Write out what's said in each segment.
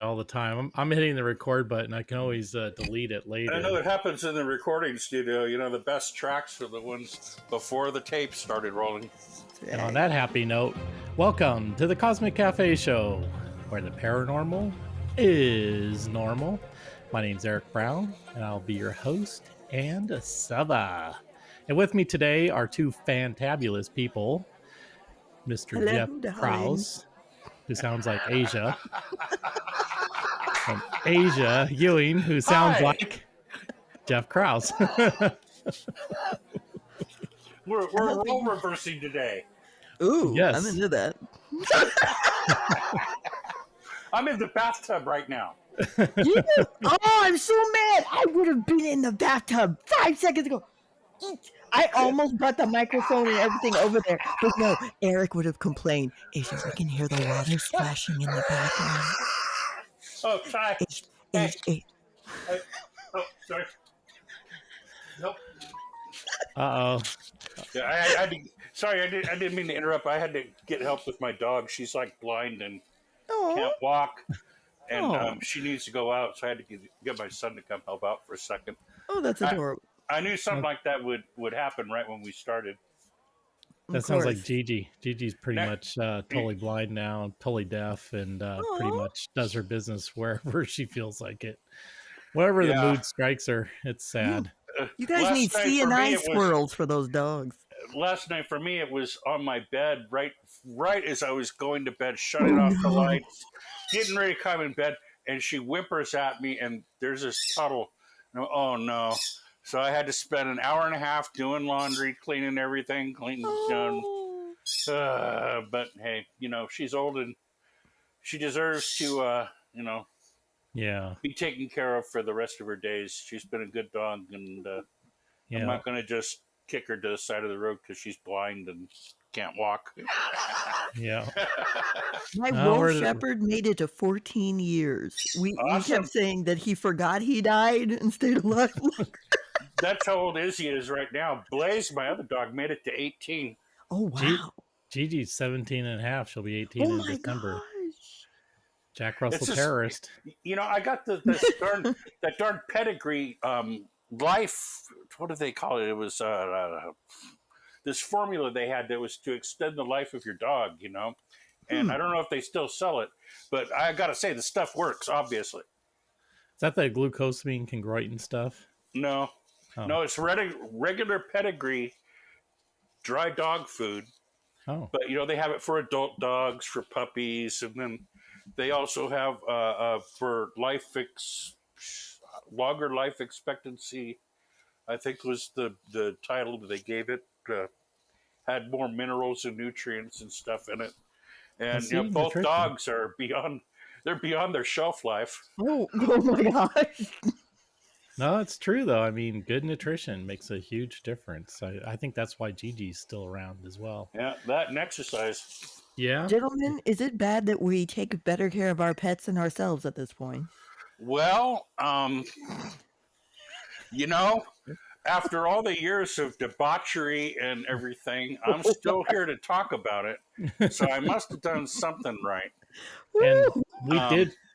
all the time. I'm hitting the record button. I can always delete it later. I know it happens in the recording studio. You know, the best tracks are the ones before the tape started rolling. And on that happy note, welcome to the Cosmic Cafe Show, where the paranormal is normal. My name's Eric Brown, and I'll be your host and Sava. And with me today are two fantabulous people, Mr. Hello, Jeff darling. Krause, who sounds like Asia, and Asia Ewing, who sounds like Jeff Krause. We're role reversing today. Ooh, Yes. I'm into that. I'm in the bathtub right now. Oh, I'm so mad. I would have been in the bathtub 5 seconds ago. I almost brought the microphone and everything over there. But no, Eric would have complained. Asia, we can hear the water splashing in the background. Oh, sorry. Oh, sorry. Nope. Uh-oh. Yeah, I didn't mean to interrupt. I had to get help with my dog. She's like blind and can't walk. And she needs to go out, so I had to get my son to come help out for a second. Oh, that's adorable. I knew something like that would happen right when we started. That sounds like Gigi. Gigi's pretty much totally blind now, totally deaf, and pretty much does her business wherever she feels like it. Whatever the mood strikes her, it's sad. You guys need CNI squirrels for those dogs. Last night for me, it was on my bed, right as I was going to bed, shutting off the lights, getting ready to come in bed, and she whimpers at me, and there's this puddle. Oh, no. So I had to spend an hour and a half doing laundry, cleaning everything, but hey, she's old and she deserves to, be taken care of for the rest of her days. She's been a good dog, and I'm not going to just kick her to the side of the road because she's blind and can't walk. Yeah. My wolf shepherd made it to 14 years. We kept saying that he forgot he died and stayed alive longer. That's how old Izzy is right now. Blaze, my other dog, made it to 18. Oh, wow. Gigi's 17 and a half. She'll be 18 in December. Gosh. Jack Russell terrorist. I got that darn pedigree life. What do they call it? It was this formula they had that was to extend the life of your dog, And I don't know if they still sell it, but I got to say the stuff works, obviously. Is that the glucosamine chondroitin stuff? No. Oh. No, it's regular pedigree dry dog food. Oh. But, they have it for adult dogs, for puppies, and then they also have for longer life expectancy, I think was the title that they gave it. Had more minerals and nutrients and stuff in it. And both dogs are beyond their shelf life. Oh my gosh. No, it's true though. I mean, good nutrition makes a huge difference. I think that's why Gigi's still around as well. Yeah, that and exercise. Yeah. Gentlemen, is it bad that we take better care of our pets than ourselves at this point? Well, after all the years of debauchery and everything, I'm still here to talk about it. So I must have done something right. And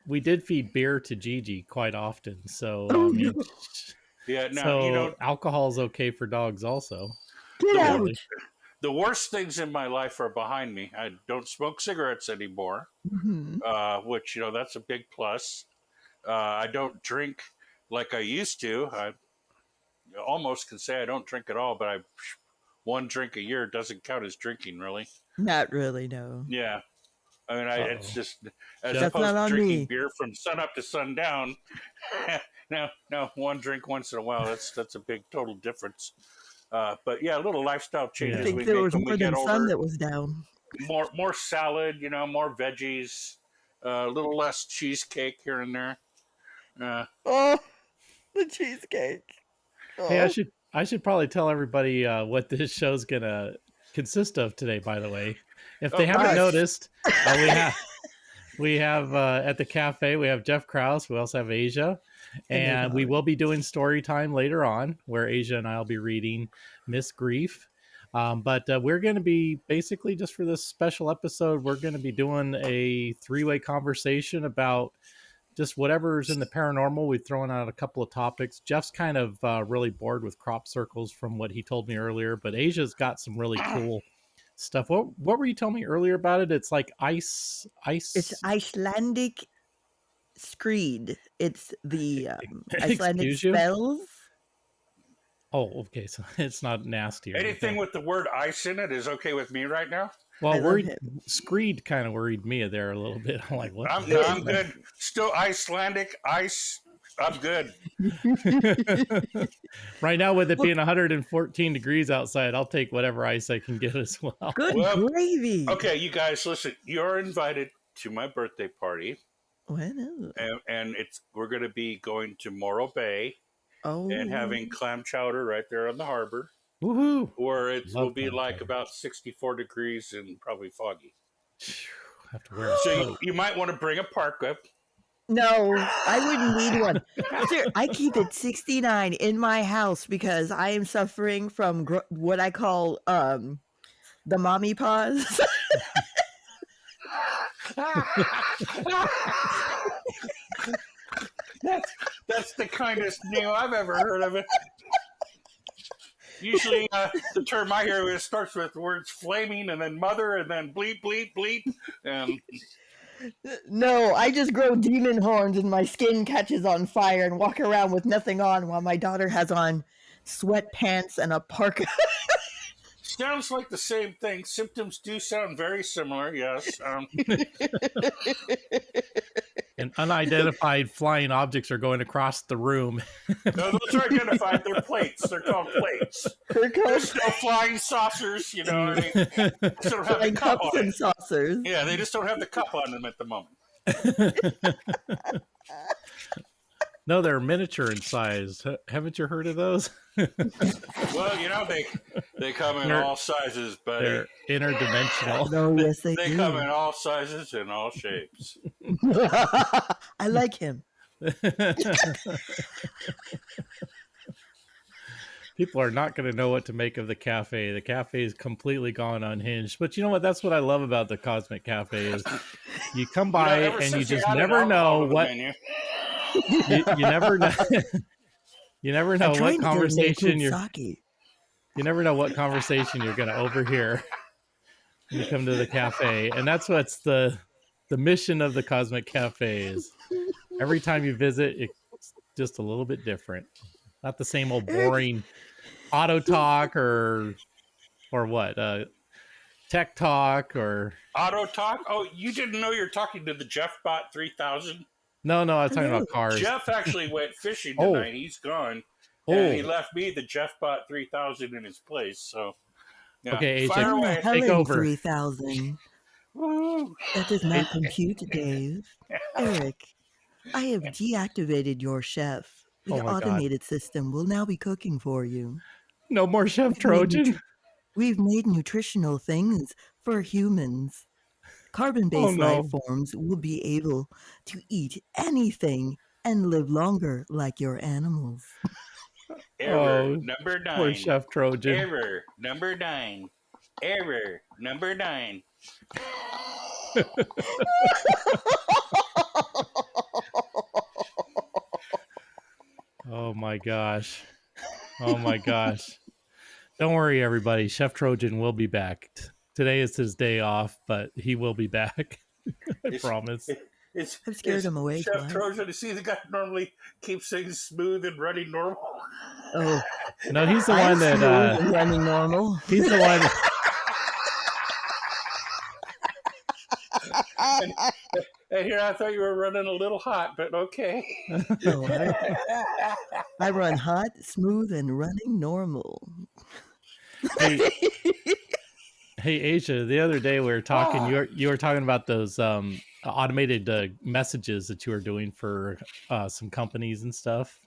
we did feed beer to Gigi quite often. So alcohol is okay for dogs also. Get out. The worst things in my life are behind me. I don't smoke cigarettes anymore, which that's a big plus. I don't drink like I used to. I almost can say I don't drink at all, but one drink a year doesn't count as drinking, really. Not really, no. Yeah. I mean, it's just as opposed to drinking beer from sun up to sundown. No, one drink once in a while. That's a big total difference. But yeah, a little lifestyle changes. I think there was more than sun that was down. More salad, more veggies, a little less cheesecake here and there. The cheesecake. Oh. Hey, I should probably tell everybody what this show's gonna consist of today. By the way, if they haven't noticed, we have at the cafe we have Jeff Krause. We also have Asia, and we will be doing story time later on, where Asia and I'll be reading Miss Grief. But we're going to be basically just for this special episode, we're going to be doing a 3-way conversation about just whatever's in the paranormal. We've thrown out a couple of topics. Jeff's kind of really bored with crop circles from what he told me earlier, but Asia's got some really cool stuff. What were you telling me earlier about it? It's like ice. It's Icelandic screed. It's the Icelandic spells. Oh, okay. So it's not nasty. Anything with the word ice in it is okay with me right now. Well, screed kind of worried me there a little bit. I'm like, what? I'm good. Still Icelandic ice. I'm good. Right now, with it being 114 degrees outside, I'll take whatever ice I can get as well. Good gravy. Okay, you guys, listen. You're invited to my birthday party. When? And we're going to be going to Morro Bay. And having clam chowder right there on the harbor. Woohoo! Where it will be like about 64 degrees and probably foggy. Have to wear so you might want to bring a parka. No, I wouldn't need one. Sir, I keep it 69 in my house because I am suffering from what I call the mommy pause. That's the kindest name I've ever heard of it. Usually, the term I hear starts with words flaming and then mother and then bleep, bleep, bleep. And no, I just grow demon horns and my skin catches on fire and walk around with nothing on while my daughter has on sweatpants and a parka. Sounds like the same thing. Symptoms do sound very similar, yes. And unidentified flying objects are going across the room. No, those are identified. They're plates. They're called plates. They're still flying saucers, you know. They just don't have the cup on and saucers. Yeah, they just don't have the cup on them at the moment. No, they're miniature in size. Haven't you heard of those? Well, you know, they come in all sizes, buddy. They're interdimensional. No, yes, they do. Come in all sizes and all shapes. I like him. People are not going to know what to make of the cafe. The cafe is completely gone unhinged. But you know what? That's what I love about the Cosmic Cafe is you come by and you just never know what... You never know. You never know what conversation you never know what conversation you're going to overhear when you come to the cafe, and that's what's the mission of the Cosmic Cafe is. Every time you visit, it's just a little bit different. Not the same old boring auto talk or what tech talk or auto talk. Oh, you didn't know you're talking to the Jeff Bot 3000? No, I was talking about cars. Jeff actually went fishing tonight. He's gone. And he left me the Jeff Bot 3000 in his place. So, yeah. Okay, fire away. Take over. 3000. That does not compute, Dave. Eric, I have deactivated your chef. The automated system will now be cooking for you. No more Chef Trojan. We've made nutritional things for humans. Carbon-based life forms will be able to eat anything and live longer like your animals. Error number 9. Poor Chef Trojan. Error number 9. Error number 9. Oh my gosh. Don't worry, everybody. Chef Trojan will be back. Today is his day off, but he will be back. I promise. I've scared him away. Chef Trojan, to see the guy normally keeps things smooth and running normal. Oh, no, he's the one that running normal. He's the one. And here I thought you were running a little hot, but okay. No, I run hot, smooth, and running normal. Hey, Asia, the other day we were talking, you were talking about those automated messages that you were doing for some companies and stuff.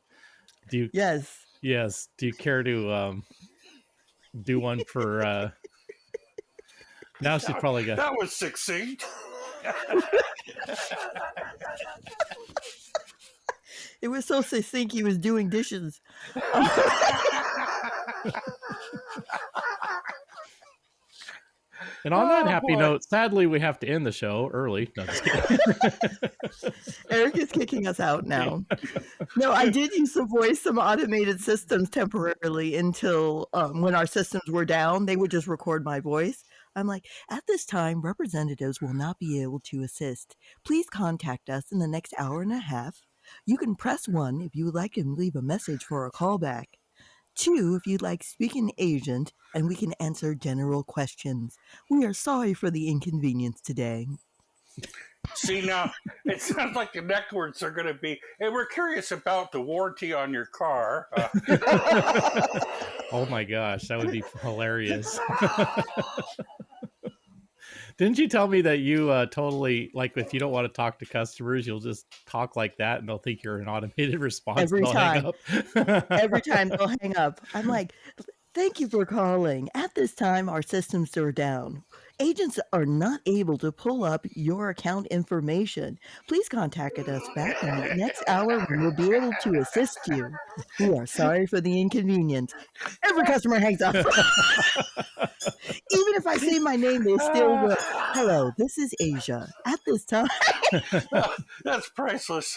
Yes. Do you care to do one for now she's probably got... That was succinct. It was so succinct he was doing dishes. And on that happy boy. note, sadly, we have to end the show early. No, just kidding. Eric is kicking us out now. No, I did use to voice some automated systems temporarily until when our systems were down, they would just record my voice. I'm like, at this time, representatives will not be able to assist. Please contact us in the next hour and a half. You can press 1 if you would like to leave a message for a callback. 2 if you'd like speaking agent, and we can answer general questions. We are sorry for the inconvenience today. See, now, it sounds like the next words are going to be, hey, we're curious about the warranty on your car. Oh my gosh, that would be hilarious. Didn't you tell me that you totally, like, if you don't want to talk to customers, you'll just talk like that and they'll think you're an automated response? Every They'll hang time. up. Every time they'll hang up. I'm like, thank you for calling. At this time, our systems are down. Agents are not able to pull up your account information. Please contact us back in the next hour when we'll be able to assist you. We are sorry for the inconvenience. Every customer hangs up. Even if I say my name, they still will. Hello, this is Asia. At this time. That's priceless.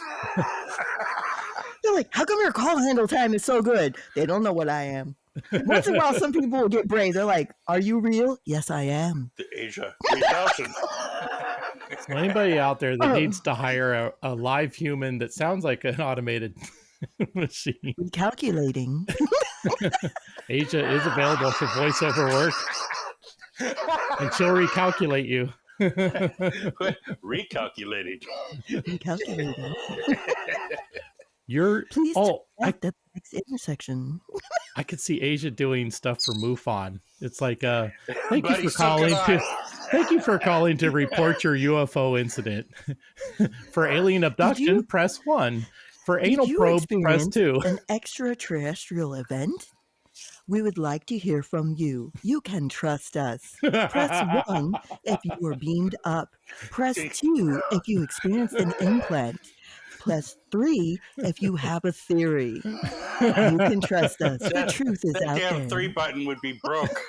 They're like, how come your call handle time is so good? They don't know what I am. Once in a while, some people will get brave. They're like, are you real? Yes, I am. The Asia 3000. So anybody out there that needs to hire a live human that sounds like an automated machine, Recalculating. Asia is available for voiceover work, and she'll recalculate you. Recalculating. Recalculating. You're Please at the next intersection. I could see Asia doing stuff for MUFON. It's like, thank Buddy, you for so calling. can Thank you for calling to report your UFO incident. For alien abduction, press 1. For anal probe, press 2. An extraterrestrial event? We would like to hear from you. You can trust us. Press 1 if you were beamed up. Press 2 if you experienced an implant. Press 3 if you have a theory. You can trust us. The truth is out there. That damn 3 button would be broke.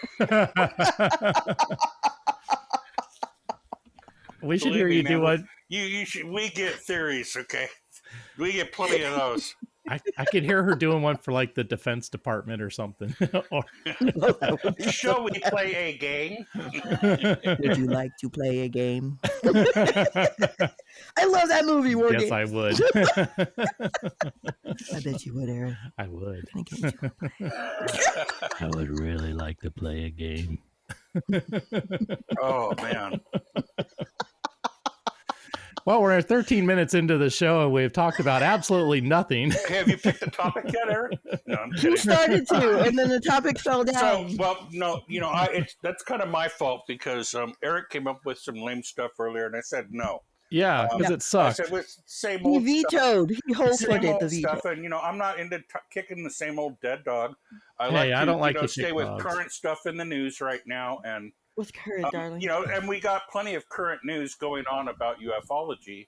We should hear you do what you should. We get theories, okay? We get plenty of those. I could hear her doing one for like the Defense Department or something. Shall we play a game? Would you like to play a game? I love that movie, War Yes, Games. I would. I bet you would, Eric. I would. I would really like to play a game. Oh, man. Well, we're 13 minutes into the show and we've talked about absolutely nothing. Okay, have you picked the topic yet, Eric? No, I'm You kidding. started to, and then the topic fell down. So, well, no, that's kind of my fault because Eric came up with some lame stuff earlier, and I said no. Yeah, because it I sucked. said with same He old vetoed. He stuff, same whole-footed old the veto. stuff, and I'm not into kicking the same old dead dog. I don't like to stay kick with dogs. current stuff in the news right now, and What's current, darling? and we got plenty of current news going on about ufology,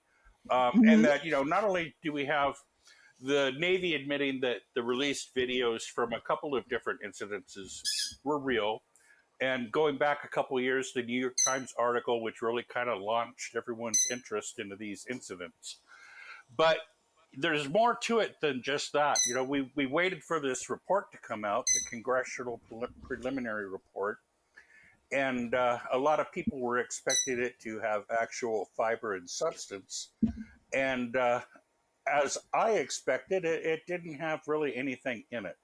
Mm-hmm. and that not only do we have the Navy admitting that the released videos from a couple of different incidences were real, and going back a couple of years, the New York Times article, which really kind of launched everyone's interest into these incidents. But there's more to it than just that. We waited for this report to come out, the Congressional Preliminary Report, and a lot of people were expecting it to have actual fiber and substance. And as I expected, it didn't have really anything in it.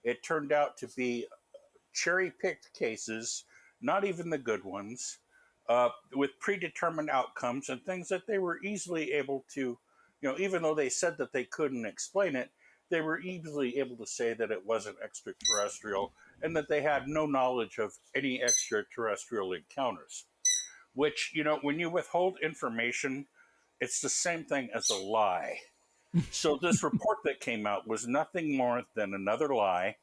It turned out to be cherry-picked cases, not even the good ones, with predetermined outcomes and things that they were easily able to, even though they said that they couldn't explain it, they were easily able to say that it wasn't extraterrestrial and that they had no knowledge of any extraterrestrial encounters. Which, when you withhold information, it's the same thing as a lie. So this report that came out was nothing more than another lie.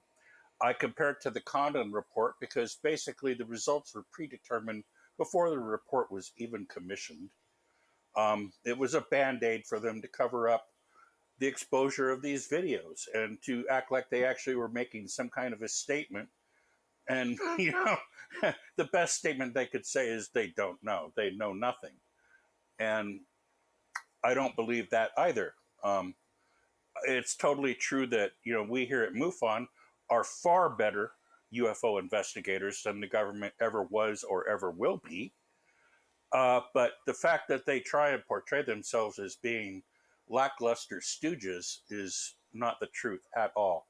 I compared to the Condon report because basically the results were predetermined before the report was even commissioned. It was a Band-Aid for them to cover up the exposure of these videos and to act like they actually were making some kind of a statement And, the best statement they could say is they don't know. They know nothing. And I don't believe that either. It's totally true that, we here at MUFON are far better UFO investigators than the government ever was or ever will be. But the fact that they try and portray themselves as being lackluster stooges is not the truth at all.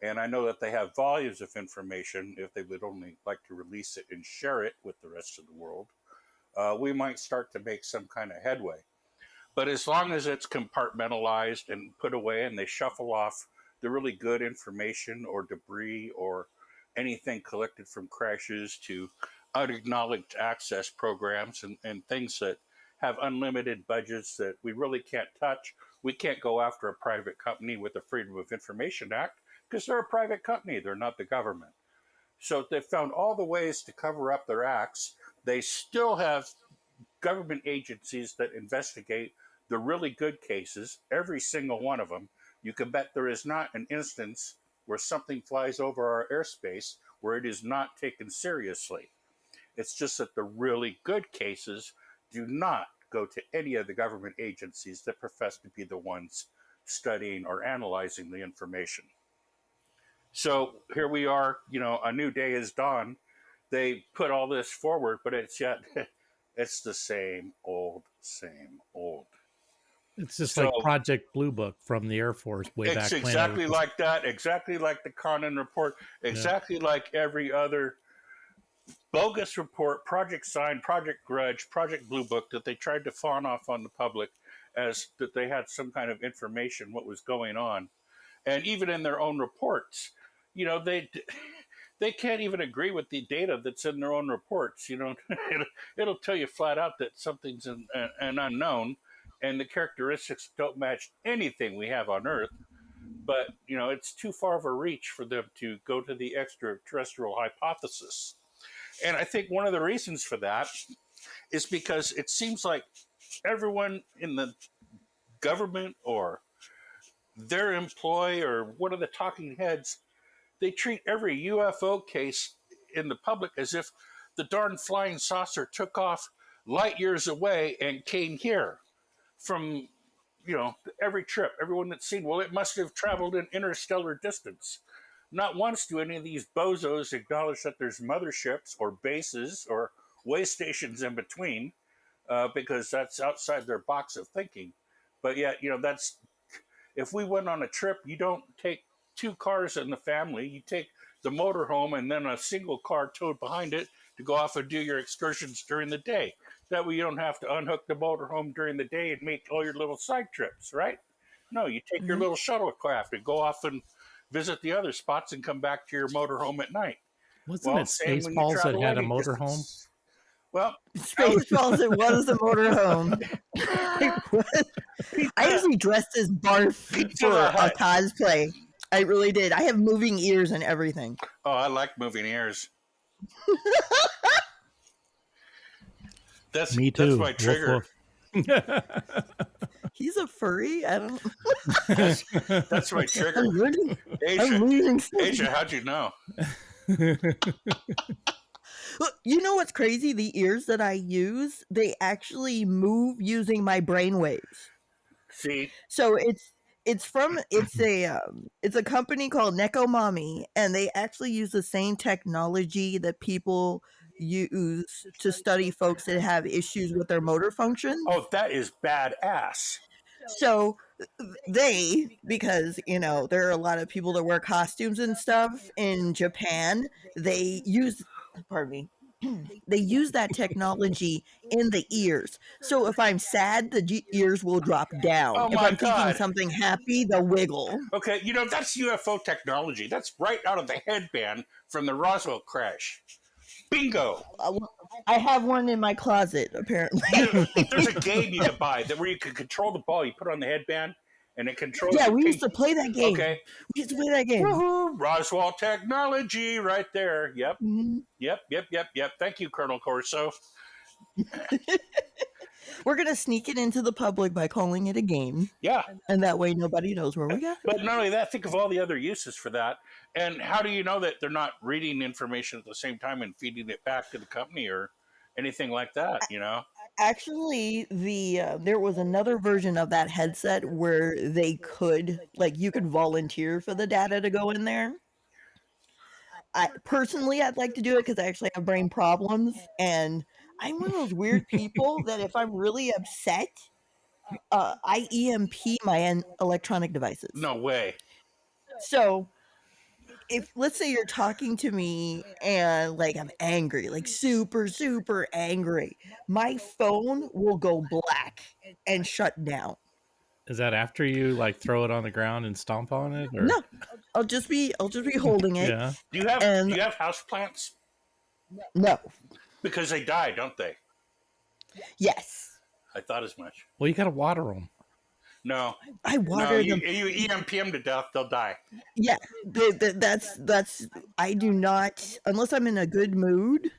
And I know that they have volumes of information. If they would only like to release it and share it with the rest of the world, we might start to make some kind of headway. But as long as it's compartmentalized and put away and they shuffle off the really good information or debris or anything collected from crashes to unacknowledged access programs and things that have unlimited budgets that we really can't touch. We can't go after a private company with the Freedom of Information Act because they're a private company. They're not the government. So they've found all the ways to cover up their acts. They still have government agencies that investigate the really good cases, every single one of them. You can bet there is not an instance where something flies over our airspace where it is not taken seriously. It's just that the really good cases do not go to any of the government agencies that profess to be the ones studying or analyzing the information. So here we are, a new day is dawn. They put all this forward, but it's the same old. It's just like Project Blue Book from the Air Force way back when. It's exactly like that, exactly like the Conan report, exactly like every other bogus report, Project Sign, Project Grudge, Project Blue Book that they tried to fawn off on the public as that they had some kind of information what was going on. And even in their own reports, they can't even agree with the data that's in their own reports. It'll tell you flat out that something's an unknown, and the characteristics don't match anything we have on Earth. But, it's too far of a reach for them to go to the extraterrestrial hypothesis. And I think one of the reasons for that is because it seems like everyone in the government or their employee or one of the talking heads, they treat every UFO case in the public as if the darn flying saucer took off light years away and came here from, every trip. Everyone that's seen, well, it must have traveled an interstellar distance. Not once do any of these bozos acknowledge that there's motherships or bases or way stations in between, because that's outside their box of thinking. But yet, if we went on a trip, you don't take two cars in the family. You take the motorhome and then a single car towed behind it to go off and do your excursions during the day. That way you don't have to unhook the motorhome during the day and make all your little side trips, right? No, you take your little shuttlecraft and go off and visit the other spots and come back to your motorhome at night. Wasn't it Spaceballs that had a motorhome? Well, Spaceballs, it was the motorhome. I usually dressed as Barf for a cosplay. I really did. I have moving ears and everything. Oh, I like moving ears. Me too. That's my trigger. He's a furry? I don't That's my trigger. Asia, how'd you know? Look, you know what's crazy? The ears that I use, they actually move using my brain waves. See? So it's a company called Nekomami, and they actually use the same technology that people use to study folks that have issues with their motor function. Oh, that is badass. So because there are a lot of people that wear costumes and stuff in Japan, they use that technology in the ears. So if I'm sad, the ears will drop down. Oh, if I'm thinking something happy, they'll wiggle. Okay, that's UFO technology. That's right out of the headband from the Roswell crash. Bingo! I have one in my closet, apparently. There's a game you can buy where you can control the ball. You put on the headband, and it controls. Yeah, we used to play that game. Okay, we used to play that game. Woohoo! Roswell technology, right there. Yep, mm-hmm. Yep. Thank you, Colonel Corso. We're going to sneak it into the public by calling it a game. Yeah. And that way nobody knows where we got it. But not only that, think of all the other uses for that. And how do you know that they're not reading information at the same time and feeding it back to the company or anything like that, you know? Actually, there was another version of that headset where they could, like, you could volunteer for the data to go in there. I'd like to do it because I actually have brain problems, and I'm one of those weird people that if I'm really upset, I EMP my electronic devices. No way. So, if let's say you're talking to me and like I'm angry, like super, super angry, my phone will go black and shut down. Is that after you like throw it on the ground and stomp on it? Or? No, I'll just be holding it. Yeah. Do you have houseplants? No. Because they die, don't they? Yes. I thought as much. Well, you got to water them. No. I water them. You EMP them to death, they'll die. Yeah, that's. I do not, unless I'm in a good mood.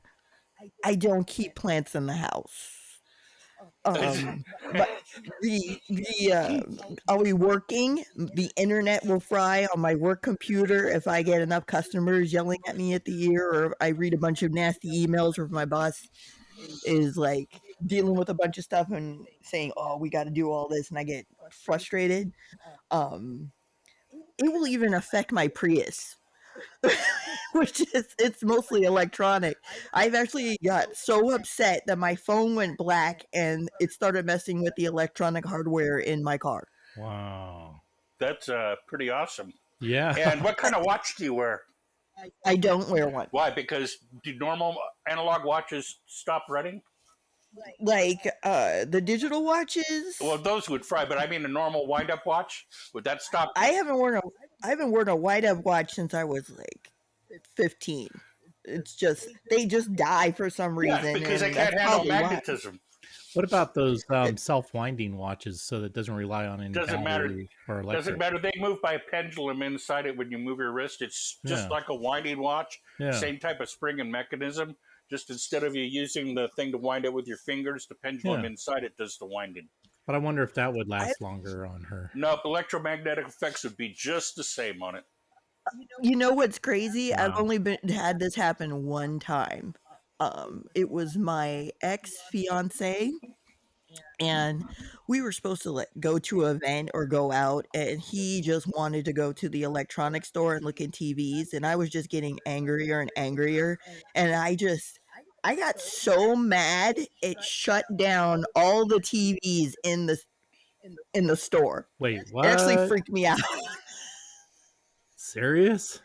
I don't keep plants in the house. But I'll be working. The internet will fry on my work computer if I get enough customers yelling at me at the ear, or I read a bunch of nasty emails, or if my boss is like dealing with a bunch of stuff and saying, "Oh, we got to do all this," and I get frustrated. It will even affect my Prius. Which is, it's mostly electronic. I've actually got so upset that my phone went black and it started messing with the electronic hardware in my car. Wow. That's pretty awesome. Yeah. And what kind of watch do you wear? I don't wear one. Why? Because do normal analog watches stop running? Like the digital watches? Well, those would fry, but I mean a normal wind-up watch, would that stop? I haven't worn a wind-up watch since I was like 15. It's just they just die for some reason. Yeah, because they can't handle magnetism. What about those self-winding watches so that it doesn't rely on any Doesn't matter. or electric? Doesn't matter. They move by a pendulum inside it when you move your wrist. It's just like a winding watch. Yeah. Same type of spring and mechanism. Just instead of you using the thing to wind it with your fingers, the pendulum inside it does the winding. But I wonder if that would last longer on her. No, electromagnetic effects would be just the same on it. You know what's crazy? Wow. I've only had this happen one time. It was my ex-fiance, and we were supposed to go to an event or go out, and he just wanted to go to the electronics store and look at TVs, and I was just getting angrier and angrier, and I got so mad it shut down all the TVs in the store. Wait, what? It actually freaked me out. Serious?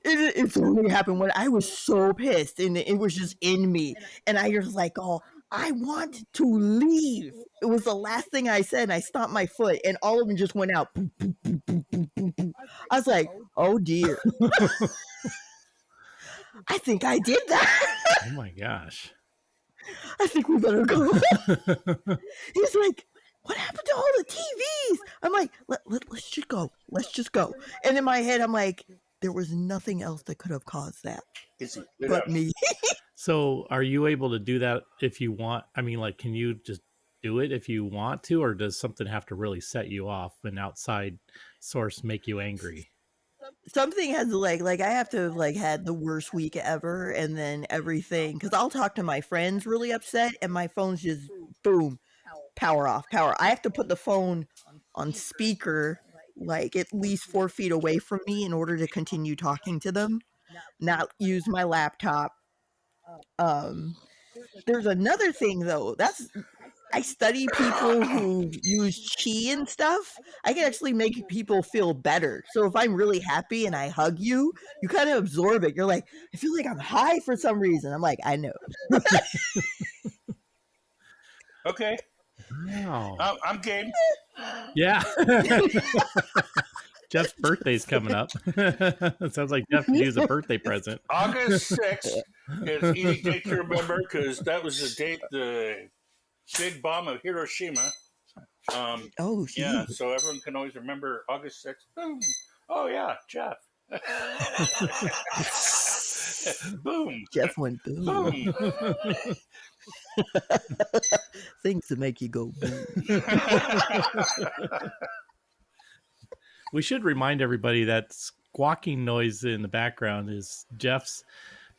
It's only happened when I was so pissed, and it was just in me, and I was like, "Oh, I want to leave." It was the last thing I said, and I stomped my foot, and all of them just went out. Boom, boom, boom, boom, boom, boom, boom. I was like, "Oh dear." I think I did that. Oh my gosh. I think we better go. He's like, "What happened to all the TVs?" I'm like, let's just go. Let's just go. And in my head, I'm like, there was nothing else that could have caused that but me. So are you able to do that if you want? I mean, like, can you just do it if you want to, or does something have to really set you off, an outside source make you angry? Something has like I have to have had the worst week ever, and then everything, because I'll talk to my friends really upset, and my phone's just boom, power off, power. I have to put the phone on speaker like at least 4 feet away from me in order to continue talking to them, not use my laptop. There's another thing though. I study people who use chi and stuff. I can actually make people feel better. So if I'm really happy and I hug you, you kind of absorb it. You're like, I feel like I'm high for some reason. I'm like, I know. Okay. Wow. I'm game. Yeah. Jeff's birthday's coming up. It sounds like Jeff could use a birthday present. August 6th is easy date to remember because that was the date the big bomb of Hiroshima. Oh, shit. Yeah, so everyone can always remember August 6th. Boom. Oh, yeah, Jeff. Boom. Jeff went boom. Boom. Things that make you go boom. We should remind everybody that squawking noise in the background is Jeff's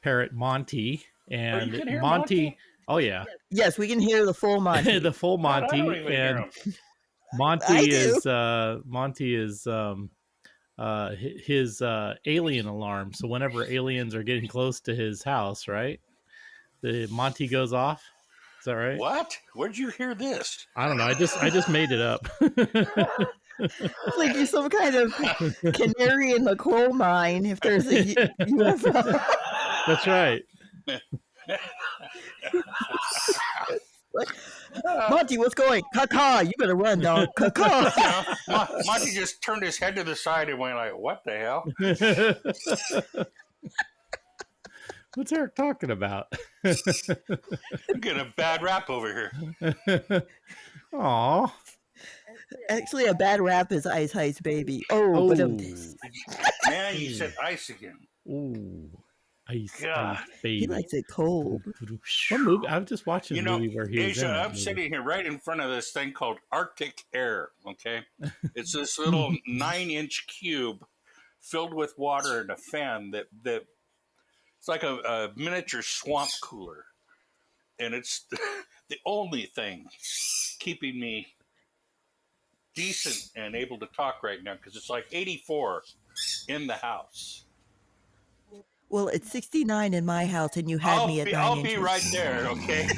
Parrot Montey. And you can hear Monty. Oh, yeah. Yes, we can hear the full Monty. The full God, I don't Monty. even hear And him. Monty is his alien alarm. So whenever aliens are getting close to his house, right? The Monty goes off. Is that right? What? Where'd you hear this? I don't know. I just made it up. It's like you're some kind of canary in the coal mine if there's a UFO. That's right. Monty, what's going? Caw, you better run, dog. Caw. Monty just turned his head to the side and went like, what the hell? What's Eric talking about? I'm getting a bad rap over here. Aw. Actually, a bad rap is Ice Heist Baby. Oh, but Man, you said ice again. Ooh. Ice, God. ice baby. he likes it cold. What movie? I was just watching a You know, movie where he was Asia, in that I'm movie. sitting here right in front of this thing called Arctic Air, okay? It's this little 9-inch cube filled with water and a fan that it's like a miniature swamp cooler. And it's the only thing keeping me decent and able to talk right now because it's like 84 in the house. Well, it's 69 in my house, and you had me at 9 I'll inches. be right there, okay?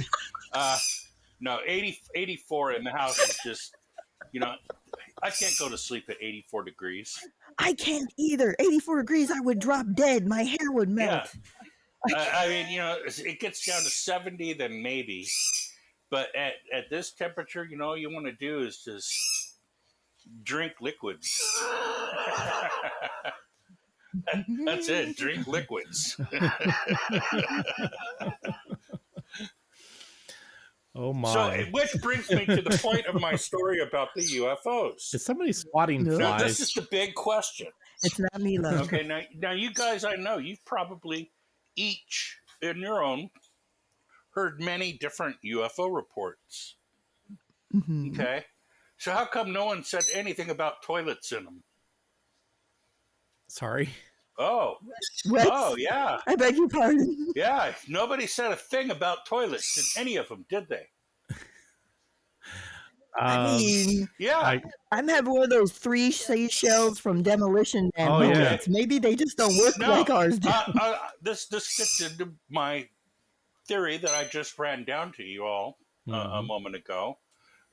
No, 84 in the house is just, I can't go to sleep at 84 degrees. I can't either. 84 degrees, I would drop dead. My hair would melt. Yeah. I mean, it gets down to 70, then maybe. But at this temperature, all you want to do is just drink liquids. That's it. Drink liquids. Oh my! So, which brings me to the point of my story about the UFOs. Is somebody swatting No. Now, flies? this is the big question. It's not me, love. Okay, now you guys, I know you've probably each in your own heard many different UFO reports. Mm-hmm. Okay, so how come no one said anything about toilets in them? Sorry. Oh, What? oh yeah, I beg your pardon. yeah. Nobody said a thing about toilets in any of them, did they? I mean, Yeah. I'm having one of those 3 seashells from Demolition Man Oh, yeah. moments. Maybe they just don't work No, like ours do. this fits into my theory that I just ran down to you all a moment ago.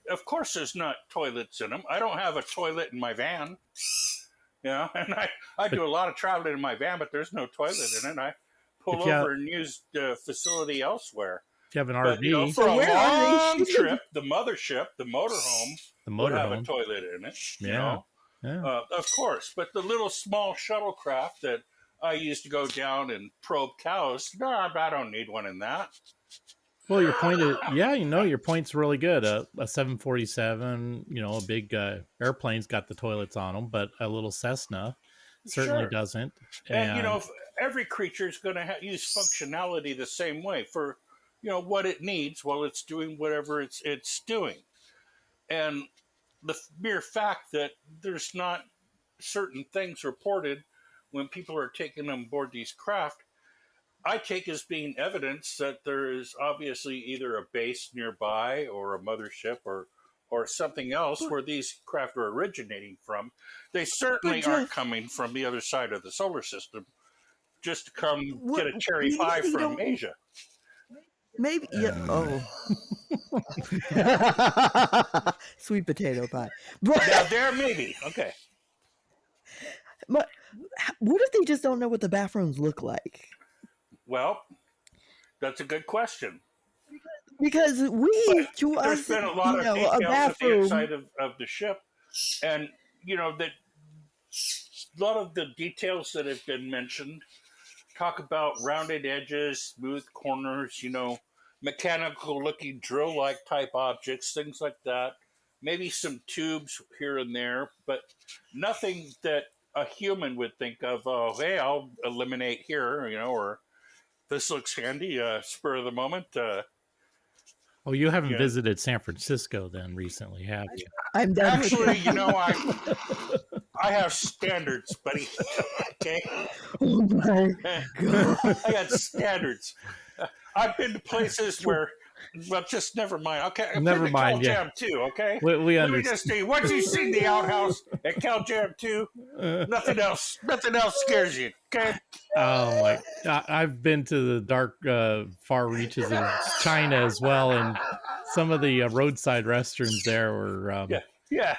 Of course, there's not toilets in them. I don't have a toilet in my van. And I do a lot of traveling in my van, but there's no toilet in it. I pull over and use the facility elsewhere. If you have an But, RV, for a where are they long shooting? trip, the mothership, the motorhome, would have a motorhome. toilet in it. Yeah. Yeah. Of course. But the little small shuttlecraft that I used to go down and probe cows, no, I don't need one in that. Well, your point is, your point's really good. A 747, a big airplane's got the toilets on them, but a little Cessna certainly Sure. doesn't. And every creature is going to use functionality the same way for, what it needs while it's doing whatever it's doing. And the mere fact that there's not certain things reported when people are taking on board these craft, I take as being evidence that there is obviously either a base nearby or a mothership or something else where these craft are originating from. They certainly aren't coming from the other side of the solar system just to come get a cherry pie from Asia. Maybe, yeah. Oh. Sweet potato pie. Now, there maybe. Okay. But what if they just don't know what the bathrooms look like? Well, that's a good question. Because to There's us, been a lot of a details at the bathroom. inside of the ship, and that a lot of the details that have been mentioned talk about rounded edges, smooth corners, mechanical-looking drill-like type objects, things like that. Maybe some tubes here and there, but nothing that a human would think of. Oh, hey, I'll eliminate here, or this looks handy. Spur of the moment. Oh, you haven't visited San Francisco then recently, have you? I'm done. Actually, I have standards, buddy. Okay. Oh my God. I got standards. I've been to places where, well, just never mind. Okay, I've Never been to mind, Cal Jam too. Okay, we let me understand. just say, once you see the outhouse at Cal Jam 2, nothing else scares you. Okay. Oh my! I've been to the dark, far reaches of China as well, and some of the roadside restrooms there were yeah.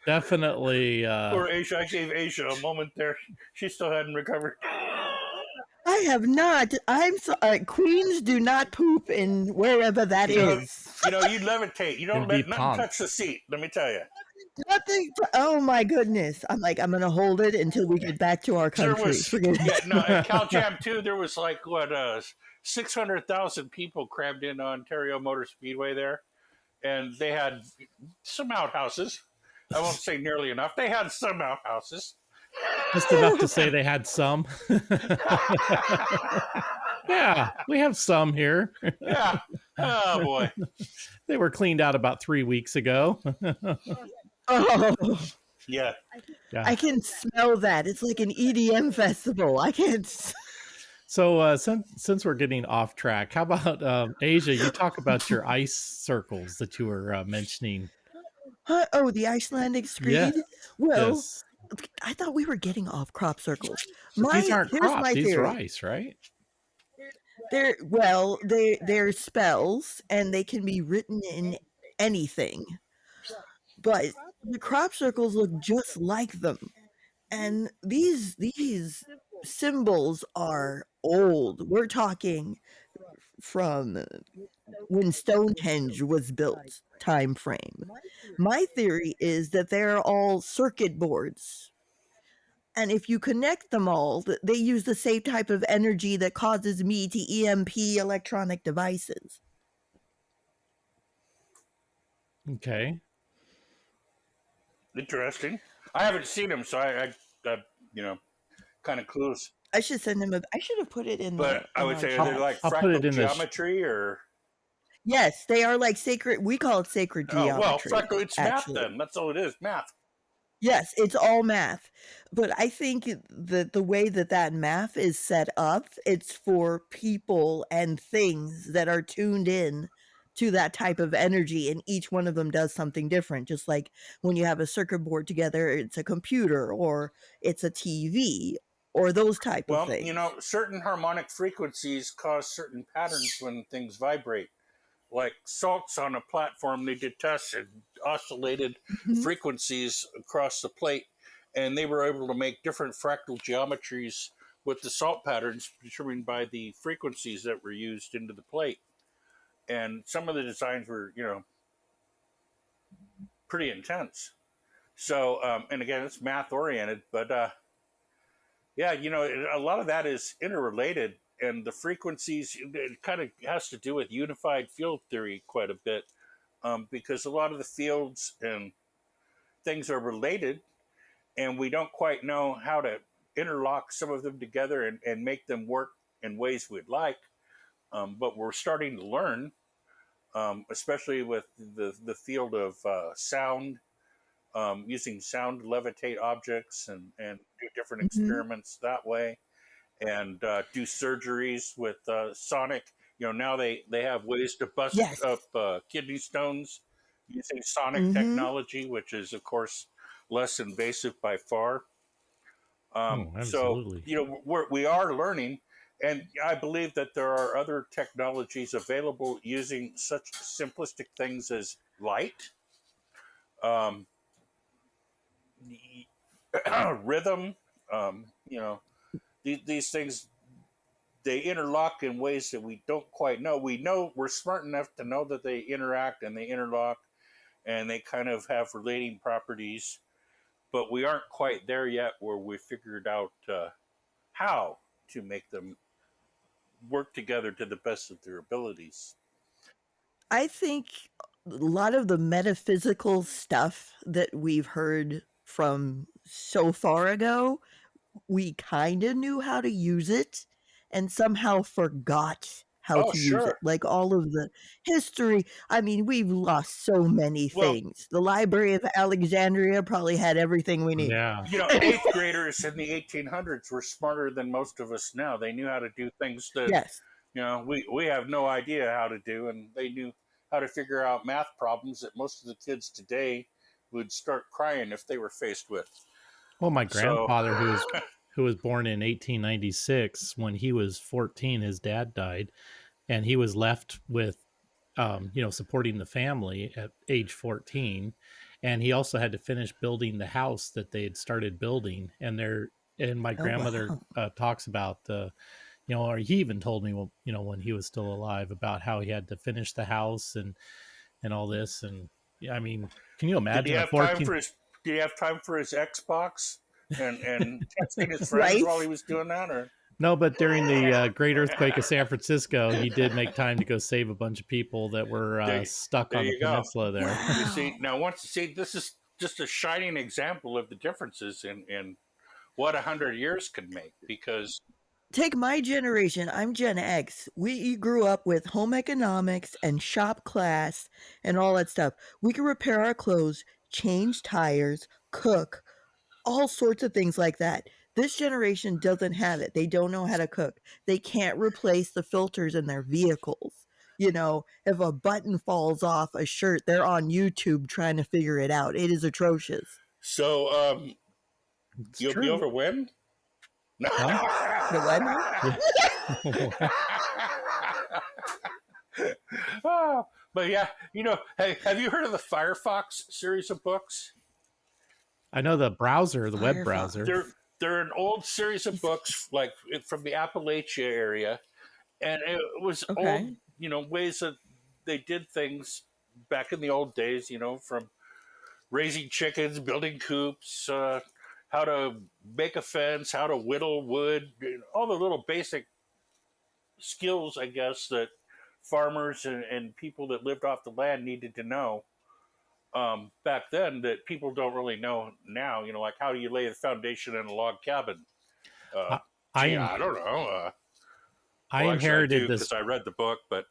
definitely. Or Asia, I gave Asia a moment there. She still hadn't recovered. I have not. I'm sorry. Queens do not poop in wherever that is. You levitate. You don't let nothing touch the seat. Let me tell you. Nothing. Oh my goodness! I'm going to hold it until we get back to our country. At Cal Jam 2, there was 600,000 people crammed in Ontario Motor Speedway there, and they had some outhouses. I won't say nearly enough. They had some outhouses. Just enough to say they had some. Yeah, we have some here. Yeah. Oh boy. They were cleaned out about 3 weeks ago. Oh. Yeah. I can smell that. It's like an EDM festival. I can't. So since we're getting off track, how about Asia? You talk about your ice circles that you were mentioning. Oh, the Icelandic screed? Yeah. Well, Yes. I thought we were getting off crop circles. These aren't crops. My These theory. are ice, right? They're spells, and they can be written in anything. But the crop circles look just like them. And these symbols are old. We're talking from when Stonehenge was built time frame. My theory is that they're all circuit boards. And if you connect them all, they use the same type of energy that causes me to EMP electronic devices. Okay. Interesting. I haven't seen them, so I kind of clueless. I should send them I should have put it in. But I would say they're like I'll put it fractal in geometry, or yes, they are like sacred. We call it sacred geometry. Fractal. It's math. Then that's all it is. Math. Yes, it's all math. But I think that the way that math is set up, it's for people and things that are tuned in to that type of energy, and each one of them does something different. Just like when you have a circuit board together, it's a computer or it's a TV or those type of things. Certain harmonic frequencies cause certain patterns when things vibrate. Like salts on a platform, they did tests and oscillated frequencies across the plate, and they were able to make different fractal geometries with the salt patterns determined by the frequencies that were used into the plate. And some of the designs were, pretty intense. So, and again, it's math oriented, but a lot of that is interrelated. And the frequencies, it kind of has to do with unified field theory quite a bit, because a lot of the fields and things are related, and we don't quite know how to interlock some of them together and make them work in ways we'd like. But we're starting to learn, especially with the field of sound, using sound to levitate objects and do different experiments that way. And do surgeries with sonic. Now they have ways to bust up kidney stones using sonic technology, which is, of course, less invasive by far. Absolutely. So, we are learning, and I believe that there are other technologies available using such simplistic things as light, rhythm, These things, they interlock in ways that we don't quite know. We know we're smart enough to know that they interact and they interlock, and they kind of have relating properties, but we aren't quite there yet where we figured out how to make them work together to the best of their abilities. I think a lot of the metaphysical stuff that we've heard from so far ago, we kind of knew how to use it and somehow forgot how Oh, to use it. sure. Like all of the history. I mean, we've lost so many Well, things. The Library of Alexandria probably had everything we need. Yeah. you know, eighth graders in the 1800s were smarter than most of us now. They knew how to do things that, Yes. you know, we have no idea how to do, and they knew how to figure out math problems that most of the kids today would start crying if they were faced with. Well, my So, grandfather, who was born in 1896, when he was 14, his dad died, and he was left with, supporting the family at age 14, and he also had to finish building the house that they had started building. And my Oh, grandmother wow. talks about or he even told me, well, when he was still alive, about how he had to finish the house and all this. And I mean, can you did imagine he a have time 14? for his? Did he have time for his Xbox and texting his friends Right? while he was doing that, or? No, but during the Great Earthquake of San Francisco, he did make time to go save a bunch of people that were stuck There on the you go. peninsula there. You Wow. see, now this is just a shining example of the differences in what 100 years could make, because Take my generation. I'm Gen X. We grew up with home economics and shop class and all that stuff. We could repair our clothes, change tires, cook, all sorts of things like that. This generation doesn't have it. They don't know how to cook. They can't replace the filters in their vehicles. If a button falls off a shirt, they're on YouTube trying to figure it out. It is atrocious. so It's you'll be true. over when? No. Huh? The what now? Oh, but yeah, hey, have you heard of the Firefox series of books? I know the browser, the web Firefox. browser. They're an old series of books, like from the Appalachia area, and it was Okay. old, ways that they did things back in the old days, from raising chickens, building coops, how to make a fence, how to whittle wood, all the little basic skills, I guess, that farmers and people that lived off the land needed to know back then, that people don't really know now. Like, how do you lay the foundation in a log cabin? I I don't know. I Well, actually, I inherited do, this. because I read the book, but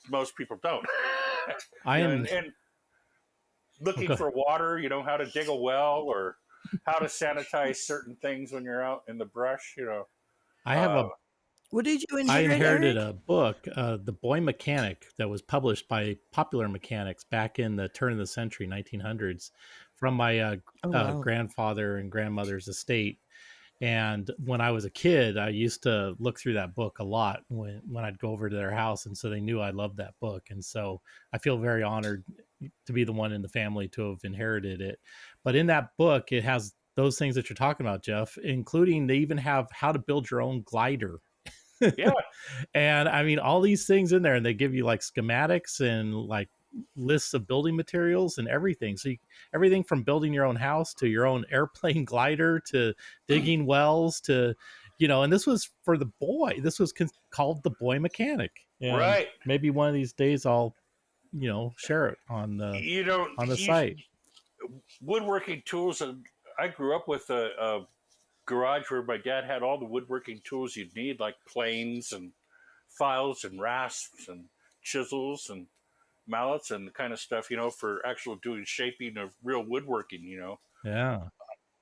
most people don't. I am. And looking Okay. for water, how to dig a well, or how to sanitize certain things when you're out in the brush. I have a. What did you I inherit, inherited Eric? a book, The Boy Mechanic, that was published by Popular Mechanics back in the turn of the century, 1900s, from my Oh, wow. grandfather and grandmother's estate. And when I was a kid, I used to look through that book a lot when I'd go over to their house. And so they knew I loved that book. And so I feel very honored to be the one in the family to have inherited it. But in that book, it has those things that you're talking about, Jeff, including they even have how to build your own glider. Yeah. And I mean, all these things in there, and they give you like schematics and like lists of building materials and everything. So everything from building your own house to your own airplane glider to digging wells to, and this was for the boy. This was called The Boy Mechanic. And Right. maybe one of these days I'll, share it on the site. Woodworking tools. I grew up with a garage where my dad had all the woodworking tools you'd need, like planes and files and rasps and chisels and mallets and the kind of stuff, for actual doing shaping of real woodworking, Yeah.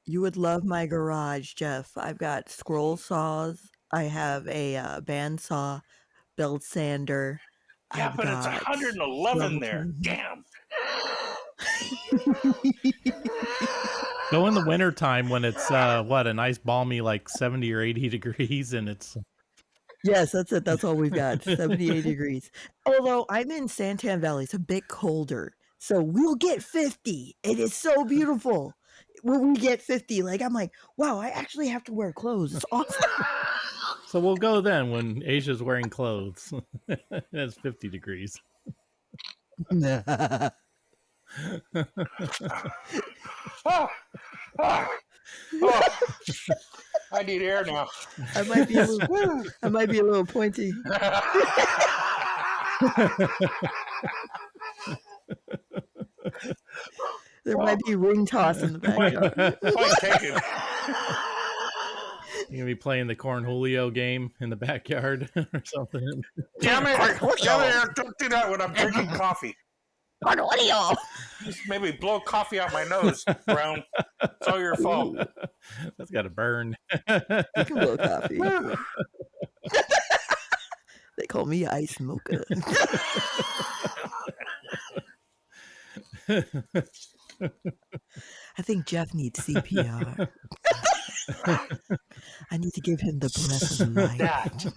You would love my garage, Jeff. I've got scroll saws. I have a band saw, belt sander. Yeah, I've but it's got 111 there. Mhm. Damn. Go in the wintertime when it's a nice balmy like 70 or 80 degrees, and it's Yes, that's it. That's all we've got. 78 degrees. Although I'm in Santan Valley, it's a bit colder. So we'll get 50. It is so beautiful. When we get 50, I'm like, wow, I actually have to wear clothes. It's awesome. so we'll go then when Asia's wearing clothes. It's 50 degrees. Oh, oh, oh. I need air now. I might be a little pointy. There might be ring toss in the background. Point taken. You gonna be playing the Cornholio game in the backyard or something? Damn it, Eric, don't do that when I'm drinking coffee. Cornholio! Just maybe blow coffee out my nose, Brown. It's all your fault. That's got to burn. You can blow coffee. They call me Ice Mocha. I think Jeff needs CPR. I need to give him the breath of life.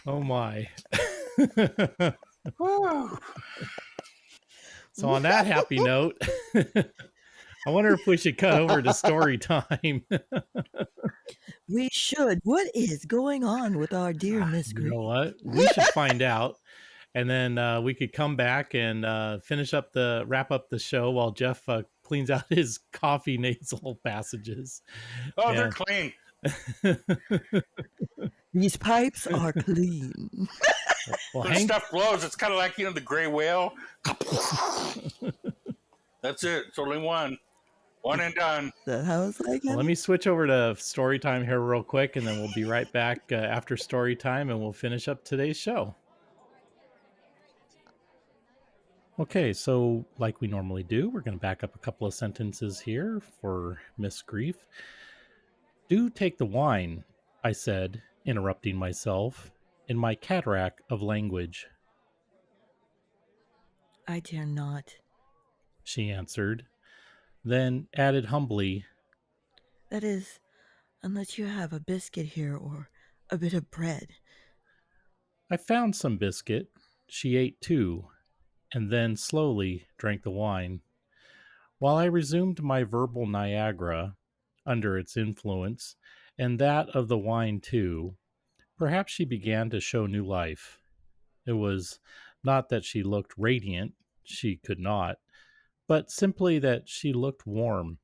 Oh my. So on that happy note, I wonder if we should cut over to story time. We should. What is going on with our dear Miss You Green? know what? We should find out. And then we could come back and wrap up the show while Jeff cleans out his coffee nasal passages. Oh, they're clean. These pipes are clean. Well, When stuff blows, it's kind of like, the gray whale. That's it. It's only one. One and done. Is that how it's like? Let me switch over to story time here real quick, and then we'll be right back after story time, and we'll finish up today's show. Okay, so like we normally do, we're going to back up a couple of sentences here for Miss Grief. Do take the wine, I said, interrupting myself in my cataract of language. I dare not. She answered, then added humbly, That is, unless you have a biscuit here or a bit of bread. I found some biscuit. She ate too, and then slowly drank the wine. While I resumed my verbal Niagara, under its influence, and that of the wine too, perhaps she began to show new life. It was not that she looked radiant, she could not, but simply that she looked warm.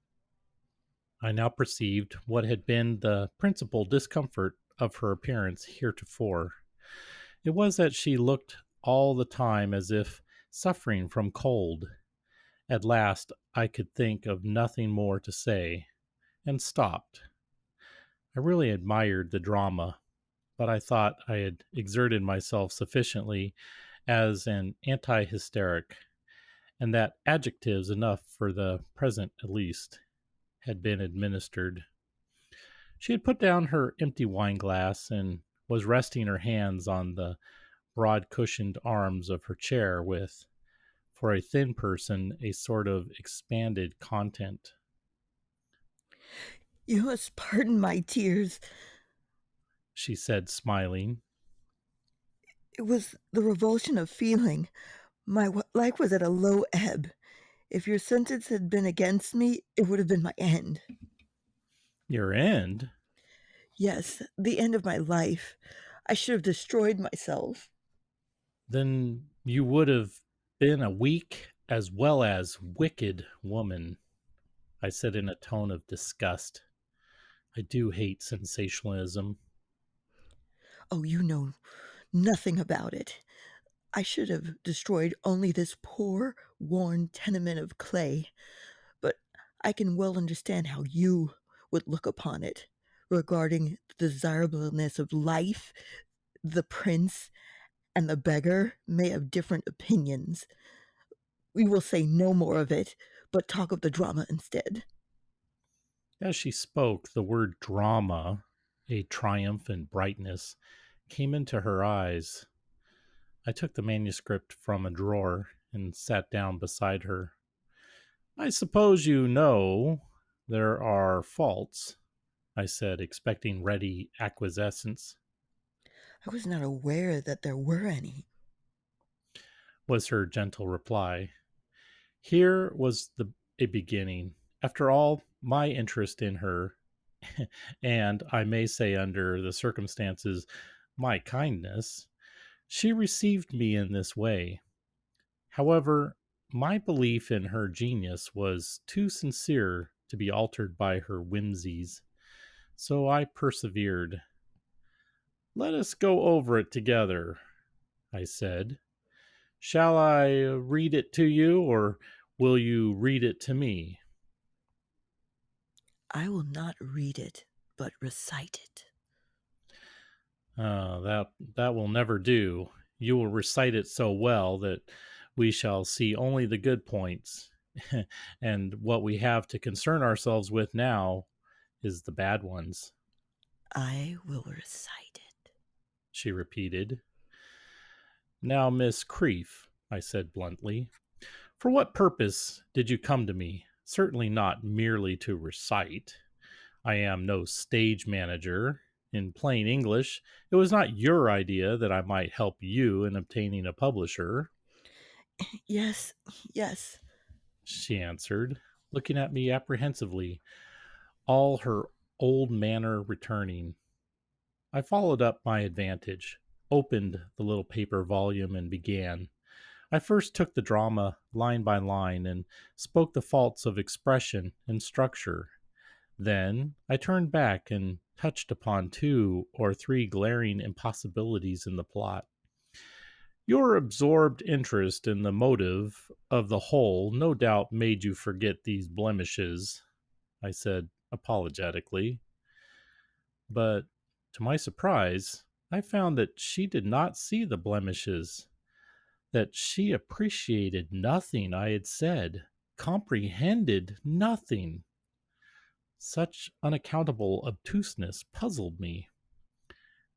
I now perceived what had been the principal discomfort of her appearance heretofore. It was that she looked all the time as if suffering from cold. At last I could think of nothing more to say, and stopped. I really admired the drama, but I thought I had exerted myself sufficiently as an anti-hysteric, and that adjectives enough for the present at least had been administered. She had put down her empty wine glass and was resting her hands on the broad cushioned arms of her chair with, for a thin person, a sort of expanded content. You must pardon my tears, she said, smiling. It was the revulsion of feeling. My life was at a low ebb. If your sentence had been against me, it would have been my end. Your end? Yes, the end of my life. I should have destroyed myself. Then you would have been a weak as well as wicked woman, I said in a tone of disgust. I do hate sensationalism. Oh, you know nothing about it. I should have destroyed only this poor, worn tenement of clay. But I can well understand how you would look upon it, regarding the desirableness of life. The prince and the beggar may have different opinions. We will say no more of it, but talk of the drama instead. As she spoke, the word drama, a triumphant brightness, came into her eyes. I took the manuscript from a drawer and sat down beside her. I suppose you know there are faults, I said, expecting ready acquiescence. I was not aware that there were any, was her gentle reply. Here was a beginning. After all, my interest in her, and I may say under the circumstances, my kindness, she received me in this way. However, my belief in her genius was too sincere to be altered by her whimsies, so I persevered. Let us go over it together, I said. Shall I read it to you, or will you read it to me? I will not read it, but recite it. That will never do. You will recite it so well that we shall see only the good points, and what we have to concern ourselves with now is the bad ones. I will recite it, she repeated. Now, Miss Creef, I said bluntly, for what purpose did you come to me? Certainly not merely to recite. I am no stage manager. In plain English, it was not your idea that I might help you in obtaining a publisher. Yes, She answered, looking at me apprehensively, all her old manner returning. I followed up my advantage, opened the little paper volume, and began. I first took the drama line by line and spoke the faults of expression and structure. Then I turned back and touched upon 2 or 3 glaring impossibilities in the plot. Your absorbed interest in the motive of the whole no doubt made you forget these blemishes, I said apologetically. But to my surprise, I found that she did not see the blemishes, that she appreciated nothing I had said, comprehended nothing. Such unaccountable obtuseness puzzled me.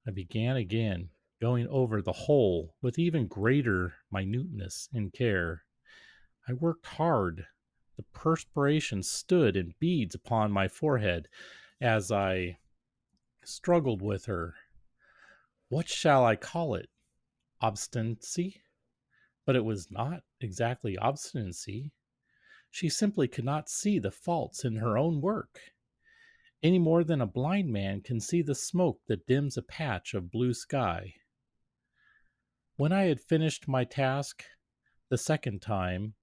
I began again, going over the whole with even greater minuteness and care. I worked hard. The perspiration stood in beads upon my forehead as I struggled with her. What shall I call it? Obstinacy? But it was not exactly obstinacy. She simply could not see the faults in her own work, any more than a blind man can see the smoke that dims a patch of blue sky. When I had finished my task the second time,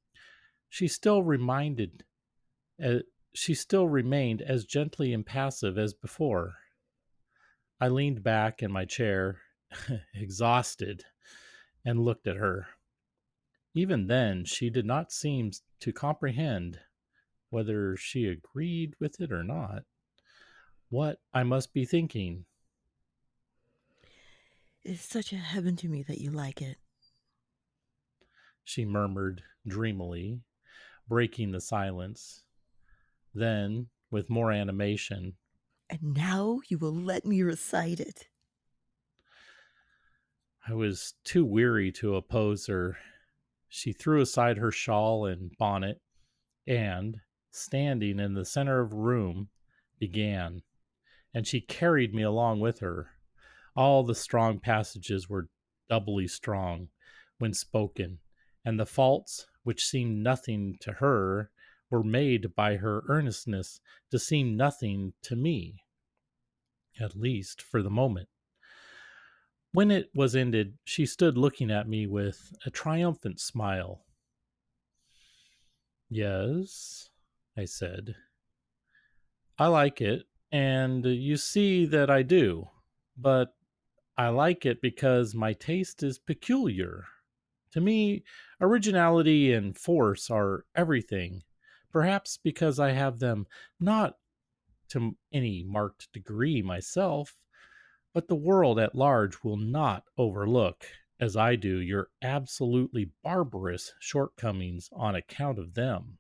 she still remained as gently impassive as before. I leaned back in my chair, exhausted, and looked at her. Even then, she did not seem to comprehend whether she agreed with it or not. What I must be thinking. It is such a heaven to me that you like it, she murmured dreamily, breaking the silence. Then, with more animation, and now you will let me recite it. I was too weary to oppose her. She threw aside her shawl and bonnet and, standing in the center of the room, began, and she carried me along with her. All the strong passages were doubly strong when spoken, and the faults, which seemed nothing to her, were made by her earnestness to seem nothing to me, at least for the moment. When it was ended, she stood looking at me with a triumphant smile. Yes, I said. I like it, and you see that I do, but I like it because my taste is peculiar. To me, originality and force are everything, perhaps because I have them not to any marked degree myself, but the world at large will not overlook, as I do, your absolutely barbarous shortcomings on account of them.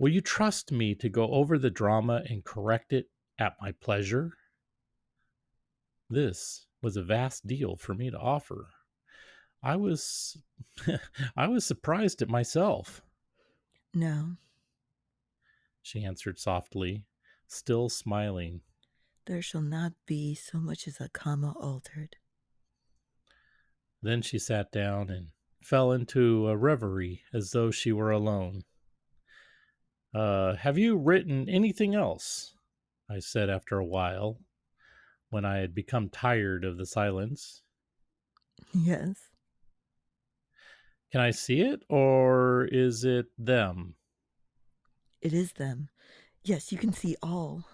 Will you trust me to go over the drama and correct it at my pleasure? This was a vast deal for me to offer. I was surprised at myself. No, she answered softly, still smiling. There shall not be so much as a comma altered. Then she sat down and fell into a reverie as though she were alone. Have you written anything else? I said after a while, when I had become tired of the silence. Yes. Can I see it, or is it them? It is them. Yes, you can see all.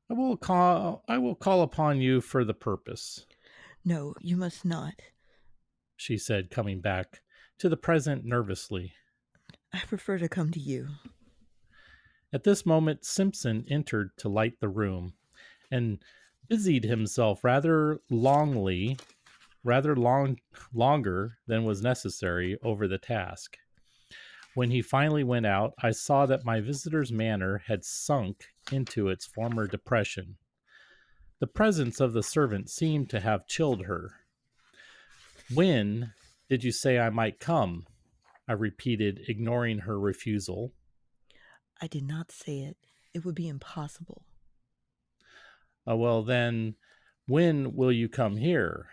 I will call upon you for the purpose. No, you must not, she said, coming back to the present nervously. I prefer to come to you. At this moment, Simpson entered to light the room and busied himself longer than was necessary over the task. When he finally went out, I saw that my visitor's manner had sunk into its former depression. The presence of the servant seemed to have chilled her. "When did you say I might come?" I repeated, ignoring her refusal. I did not say it. It would be impossible. Well, then, when will you come here?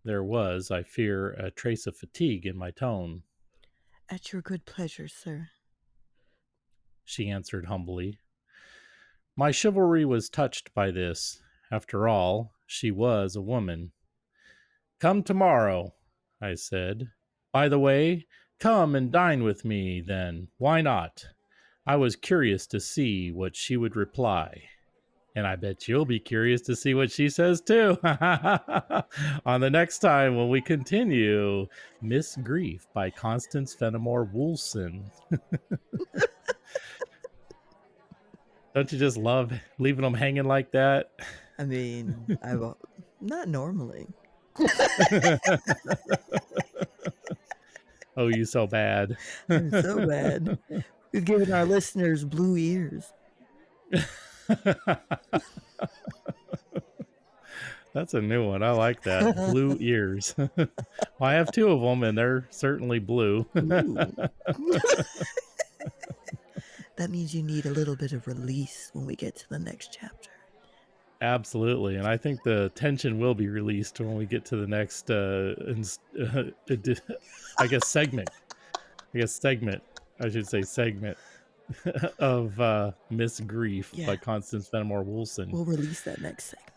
There was, I fear, a trace of fatigue in my tone. At your good pleasure, sir, she answered humbly. My chivalry was touched by this. After all, she was a woman. "Come tomorrow," I said. "By the way, come and dine with me, then. Why not?" I was curious to see what she would reply. And I bet you'll be curious to see what she says, too. On the next time when we continue Miss Grief by Constance Fenimore Woolson. Don't you just love leaving them hanging like that? I mean, not normally. Oh, you so bad. I'm so bad. We've given our listeners blue ears. That's a new one. I like that. Blue ears. Well, I have two of them, and they're certainly blue. That means you need a little bit of release when we get to the next chapter. Absolutely, and I think the tension will be released when we get to the next, segment. I should say segment of Miss Grief by Constance Fenimore Woolson. We'll release that next segment.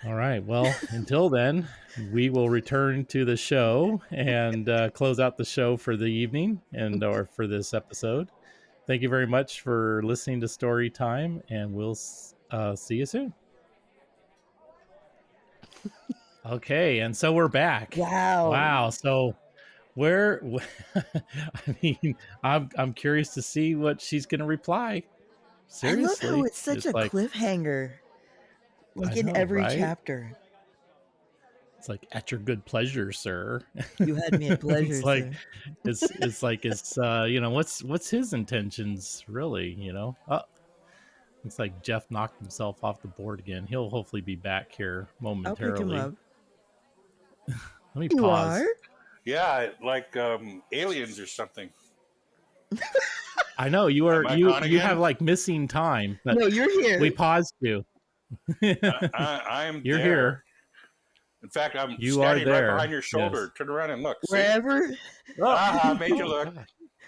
All right. Well, until then, we will return to the show and close out the show for the evening or for this episode. Thank you very much for listening to Story Time, and we'll see you soon. Okay, and so we're back. Wow. So I'm curious to see what she's going to reply. Seriously. I love how it's such a cliffhanger. In every chapter. It's like, at your good pleasure, sir. You had me at pleasure, it's like, sir. it's what's his intentions, really, It's like Jeff knocked himself off the board again. He'll hopefully be back here momentarily. I'll pick him up. Let me pause. Are? Yeah, like aliens or something. I know you have like missing time. But no, you're here. We paused you. I'm You're there. here. In fact, I'm standing right behind your shoulder. Yes. Turn around and look. Wherever. I made you look.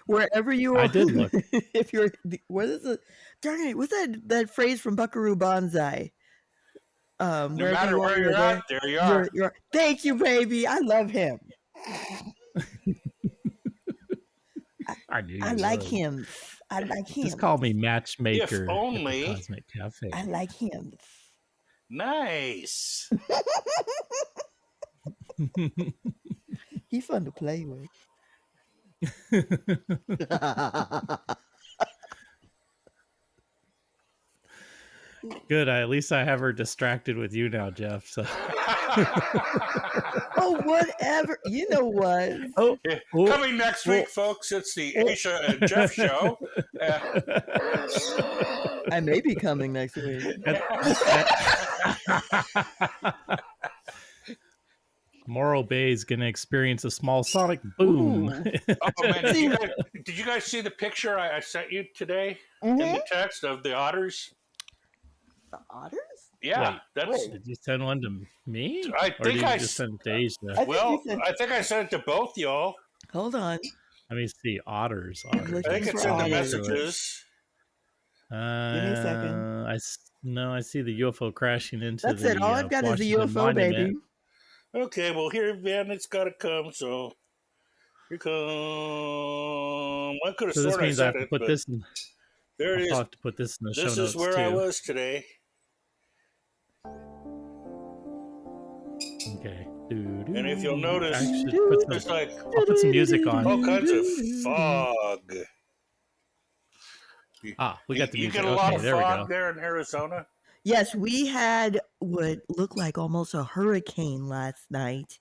Wherever you are. I did look. If you're, what is it? Darn it! What's that phrase from Buckaroo Banzai? No matter where you're at, there you are. Thank you, baby. I love him. I like him. I like him. Just call me matchmaker. If only. At the Cosmic Cafe. I like him. Nice. He's fun to play with. Good. At least I have her distracted with you now, Jeff. So. Oh, whatever. You know what? Coming next week, folks, it's the Aisha and Jeff show. I may be coming next week. Morro Bay is going to experience a small sonic boom. Oh, man, did you guys see the picture I sent you today in the text of the otters? The otters? Yeah. Did you send one to me? I think I just send it to Asia? I think I sent it to both y'all. Hold on. Let me see. Otters. I think it's in the messages. Give me a second. I see the UFO crashing into That's it. All I've got is the UFO, monument. baby. Okay, well, here, man, it's got to come, so here come. I could have So this sworn means I have to put this in. There it is. I'll have to put this in the show notes, This is where I was today. Okay. And if you'll notice, there's I'll put some music on. all kinds of fog. We got the You music. get a lot Okay, of there we fog go. there in Arizona. Yes, we had what looked like almost a hurricane last night,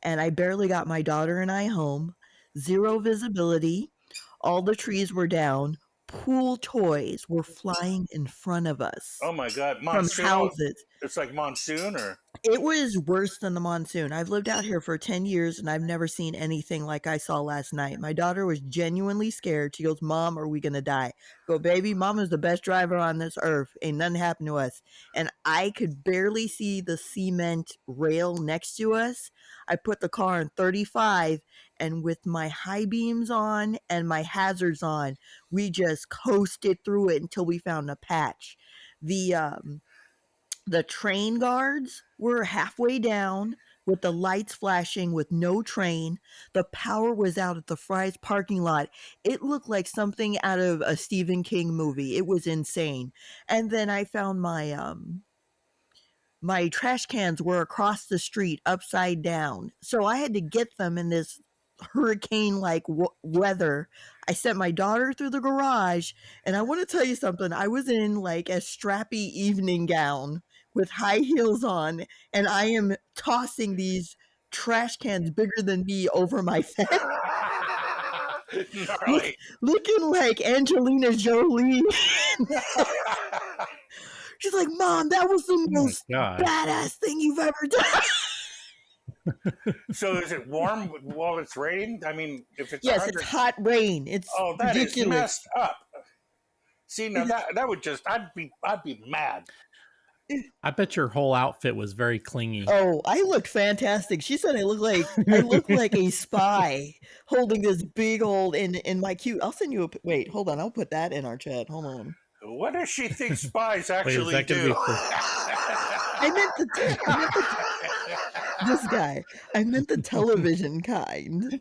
and I barely got my daughter and I home. Zero visibility. All the trees were down. Pool toys were flying in front of us Oh my God, from monsoon! houses. It's like monsoon, or It was worse than the monsoon. I've lived out here for 10 years and I've never seen anything like I saw last night. My daughter was genuinely scared. She goes, Mom, are we going to die? I go, baby, Mama's the best driver on this earth. Ain't nothing happened to us. And I could barely see the cement rail next to us. I put the car in 35, and with my high beams on and my hazards on, we just coasted through it until we found a patch. The train guards were halfway down with the lights flashing with no train. The power was out at the Fry's parking lot. It looked like something out of a Stephen King movie. It was insane. And then I found my trash cans were across the street upside down. So I had to get them in this hurricane-like weather. I sent my daughter through the garage, and I want to tell you something. I was in like a strappy evening gown with high heels on, and I am tossing these trash cans bigger than me over my fence. Looking like Angelina Jolie. She's like, Mom, that was the most badass thing you've ever done. So is it warm while it's raining? I mean, if it's yes, it's hot rain. It's that ridiculous. Is messed up. See, now that would just I'd be mad. I bet your whole outfit was very clingy. Oh, I looked fantastic. She said I look like a spy holding this big old in my cute. I'll send you a wait. Hold on, I'll put that in our chat. Hold on. What does she think spies actually do? I meant this guy. I meant the television kind.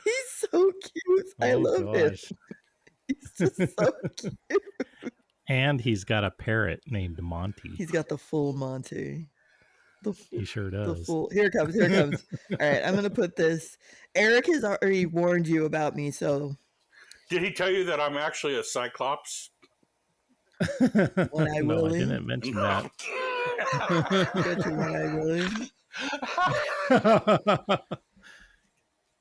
He's so cute. I love him. He's just so cute. And he's got a parrot named Monty. He's got the full Monty. He sure does. Here it comes. All right, I'm going to put this. Eric has already warned you about me, so. Did he tell you that I'm actually a cyclops? I didn't mention that.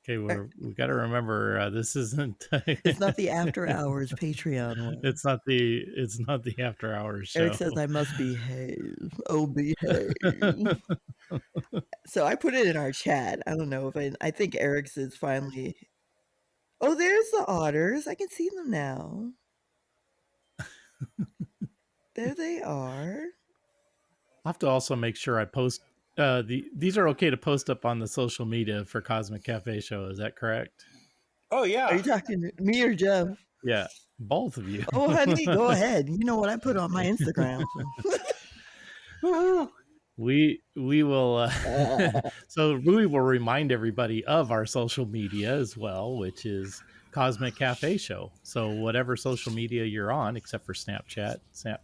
Okay, we got to remember this isn't. It's not the after hours Patreon one. It's not the after hours show. Eric says I must behave. Oh, behave. So I put it in our chat. I don't know if I think Eric's is finally. Oh, there's the otters. I can see them now. There they are. I'll have to also make sure I post. These are okay to post up on the social media for Cosmic Cafe Show. Is that correct? Oh, yeah. Are you talking to me or Jeff? Yeah, both of you. Oh, honey, go ahead. You know what I put on my Instagram. We will. So we will remind everybody of our social media as well, which is Cosmic Cafe Show. So whatever social media you're on, except for Snapchat. So.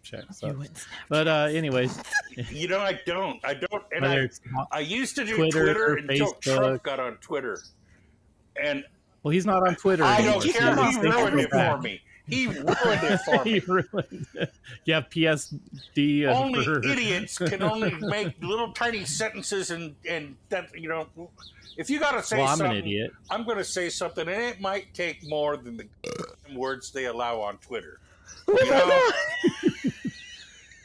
But anyways, I don't. And I used to do Twitter until Trump got on Twitter. And well, he's not on Twitter anymore. I don't care. He ruined it for me. He ruined it for me. He ruined it. Yeah, PSD. Only idiots can only make little tiny sentences, and that if you got to say something, I'm an idiot. I'm going to say something, and it might take more than the words they allow on Twitter.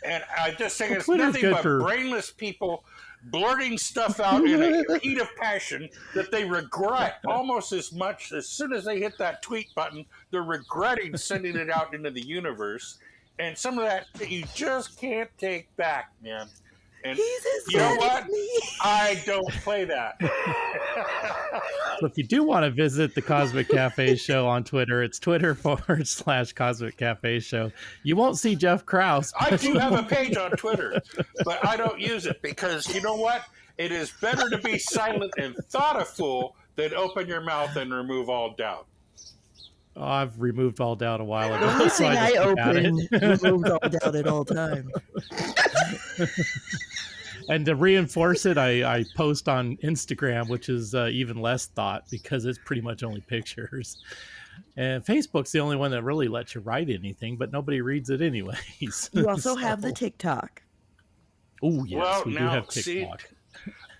And I just think it's nothing but brainless people blurting stuff out in a heat of passion that they regret almost as much. As soon as they hit that tweet button, they're regretting sending it out into the universe. And some of that you just can't take back, man. And you know what? I don't play that. So if you do want to visit the Cosmic Cafe Show on Twitter, it's Twitter.com/Cosmic Cafe Show. You won't see Jeff Krause. I do have a page on Twitter, but I don't use it because you know what? It is better to be silent and thought a fool than open your mouth and remove all doubt. Oh, I've removed all doubt a while ago. The only thing I open removed all doubt at all times. And to reinforce it, I post on Instagram, which is even less thought because it's pretty much only pictures. And Facebook's the only one that really lets you write anything, but nobody reads it anyways. You also have the TikTok. Oh yes, Well, we do now, have see, TikTok.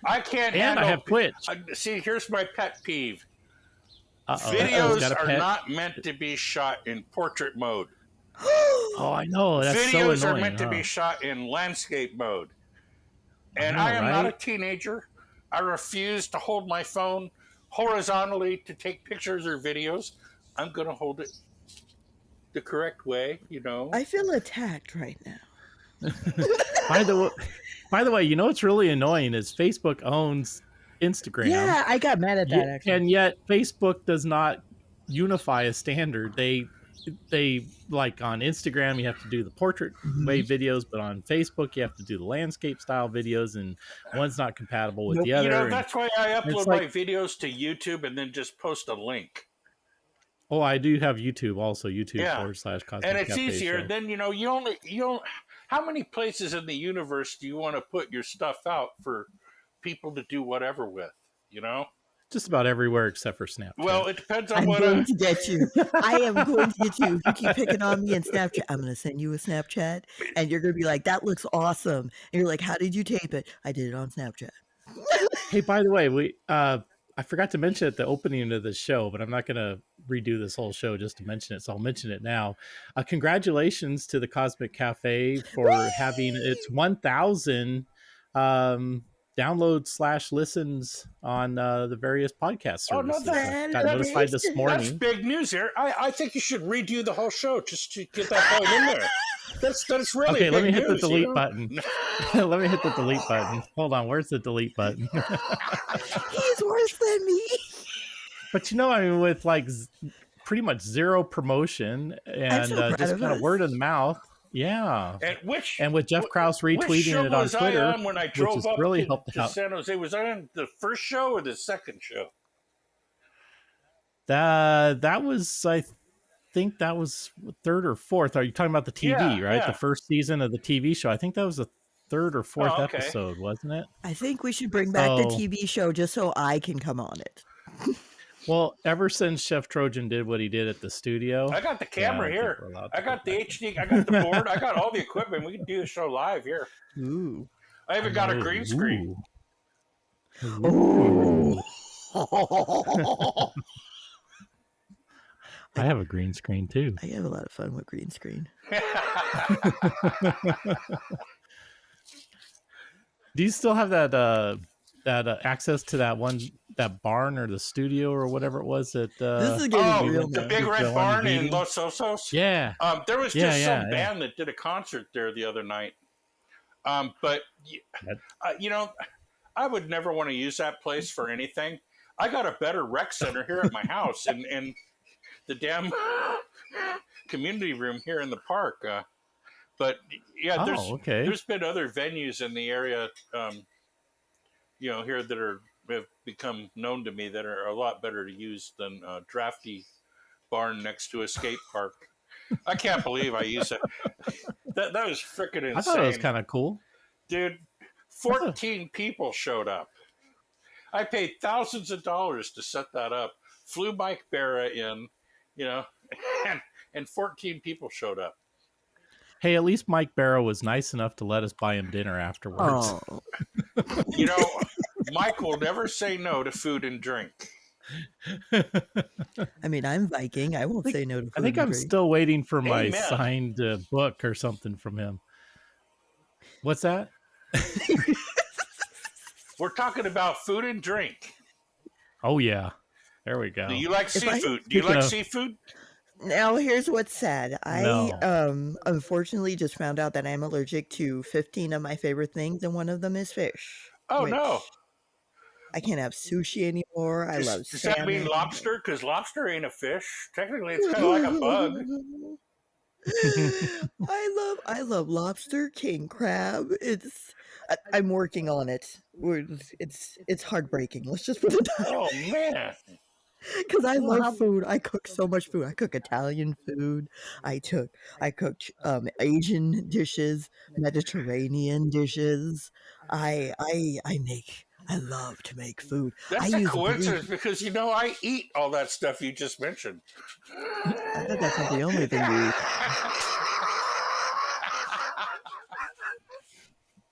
I can't And handle. I have Twitch. See, here's my pet peeve. Uh-oh. Videos Got a are pet? not meant to be shot in portrait mode. Oh, I know. That's so Videos annoying. are meant to be shot in landscape mode. And I know, I am not a right? teenager. I refuse to hold my phone horizontally to take pictures or videos. I'm going to hold it the correct way, you know. I feel attacked right now. By the way, you know what's really annoying is Facebook owns Instagram. Yeah, I got mad at that actually. And yet Facebook does not unify a standard. They like on Instagram you have to do the portrait way videos, but on Facebook you have to do the landscape style videos, and one's not compatible with the other. You know, that's why I upload like, my videos to YouTube and then just post a link. Oh, I do have YouTube also, YouTube Yeah. /Cosmic And it's Cafe easier. Show. Then, you know, you don't, how many places in the universe do you want to put your stuff out for people to do whatever with, you know? Just about everywhere except for Snapchat. Well, it depends on I'm what going to get you. I am going to get you. If you keep picking on me in Snapchat, I'm going to send you a Snapchat, and you're going to be like, that looks awesome. And you're like, how did you tape it? I did it on Snapchat. Hey, by the way, I forgot to mention at the opening of the show, but I'm not going to redo this whole show just to mention it, so I'll mention it now. Congratulations to the Cosmic Cafe for having its 1,000 downloads / listens on the various podcast services. Oh, no, I got notified this morning. That's big news here. I think you should redo the whole show just to get that point in there. That's really okay. big Let me hit news, the delete you know? button. Let me hit the delete button. Hold on. Where's the delete button? He's worse than me. But you know, I mean, with like pretty much zero promotion and just kind of word of mouth. Yeah. And with Jeff Krause retweeting it on Twitter, I on when I drove which up really to, helped to out. San Jose? Was I on the first show or the second show? That was, I think that was third or fourth. Are you talking about the TV, right? Yeah. The first season of the TV show. I think that was the third or fourth episode, wasn't it? I think we should bring back the TV show just so I can come on it. Well, ever since Chef Trojan did what he did at the studio, I got the camera here. I got the HD. I got the board. I got all the equipment. We can do the show live here. Ooh. I even got a green screen. Ooh. I have a green screen too. I have a lot of fun with green screen. Do you still have that access to that barn or the studio or whatever it was that this is getting real the big red barn in Los Osos? Yeah. There was just some band that did a concert there the other night. But you know, I would never want to use that place for anything. I got a better rec center here at my house and the damn community room here in the park. But yeah, there's been other venues in the area, you know, here that have become known to me that are a lot better to use than a drafty barn next to a skate park. I can't believe I used it. That was freaking insane. I thought it was kind of cool. Dude, 14 people showed up. I paid thousands of dollars to set that up. Flew Mike Barra in, you know, and 14 people showed up. Hey, at least Mike Barrow was nice enough to let us buy him dinner afterwards. Oh. You know, Mike will never say no to food and drink. I mean, I'm Viking. I won't say no to food. I think I'm still waiting for my Amen. signed book or something from him. What's that? We're talking about food and drink. Oh, yeah. There we go. Do you like seafood? Do you like seafood? Now, here's what's sad. No. I unfortunately just found out that I'm allergic to 15 of my favorite things, and one of them is fish. Oh, no. I can't have sushi anymore. I love Does salmon. that mean lobster? Because lobster ain't a fish. Technically, it's kind of like a bug. I love lobster, king crab. I'm working on it. It's heartbreaking. Let's just put it that way. Oh, man. Because I love food. I cook so much food. I cook Italian food. I cooked Asian dishes, Mediterranean dishes. I I love to make food. That's I a use coincidence because, I eat all that stuff you just mentioned. I bet that's not the only thing you eat.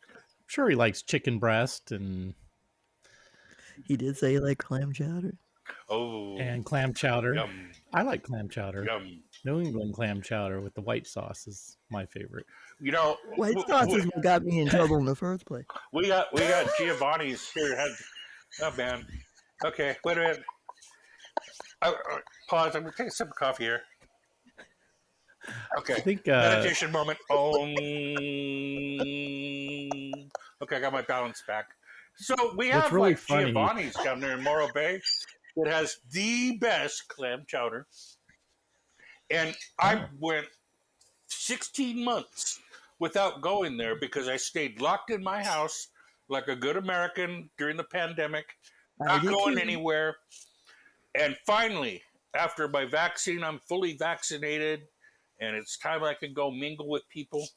I'm sure he likes chicken breast and He did say he liked clam chowder. Oh. and clam chowder. Yum. I like clam chowder. Yum. New England clam chowder with the white sauce is my favorite. White sauce is what got me in trouble in the first place. We got Giovanni's here. Oh man. Okay, wait a minute. Pause. I'm gonna take a sip of coffee here. Okay. I think meditation moment. Okay, I got my balance back. So we have really like funny. Giovanni's down there in Morro Bay that has the best clam chowder. And I went 16 months without going there because I stayed locked in my house like a good American during the pandemic, not going anywhere. And finally, after my vaccine, I'm fully vaccinated and it's time I can go mingle with people.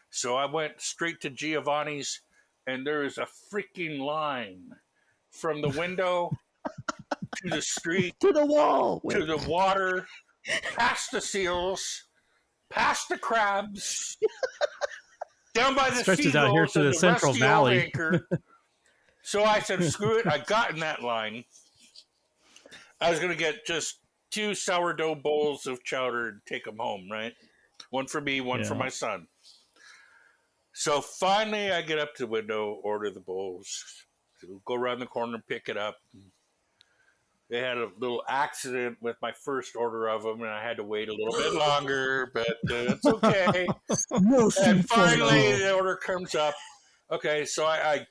So I went straight to Giovanni's and there is a freaking line from the window to the street, to the wall, to the water, past the seals, past the crabs, down by the stretches out here to the Central Valley. Anchor. So I said, screw it. I got in that line. I was going to get just 2 sourdough bowls of chowder and take them home, right? One for me, one for my son. So finally I get up to the window, order the bowls, go around the corner and pick it up. They had a little accident with my first order of them, and I had to wait a little bit longer, but it's okay. And finally, the order comes up. Okay, so I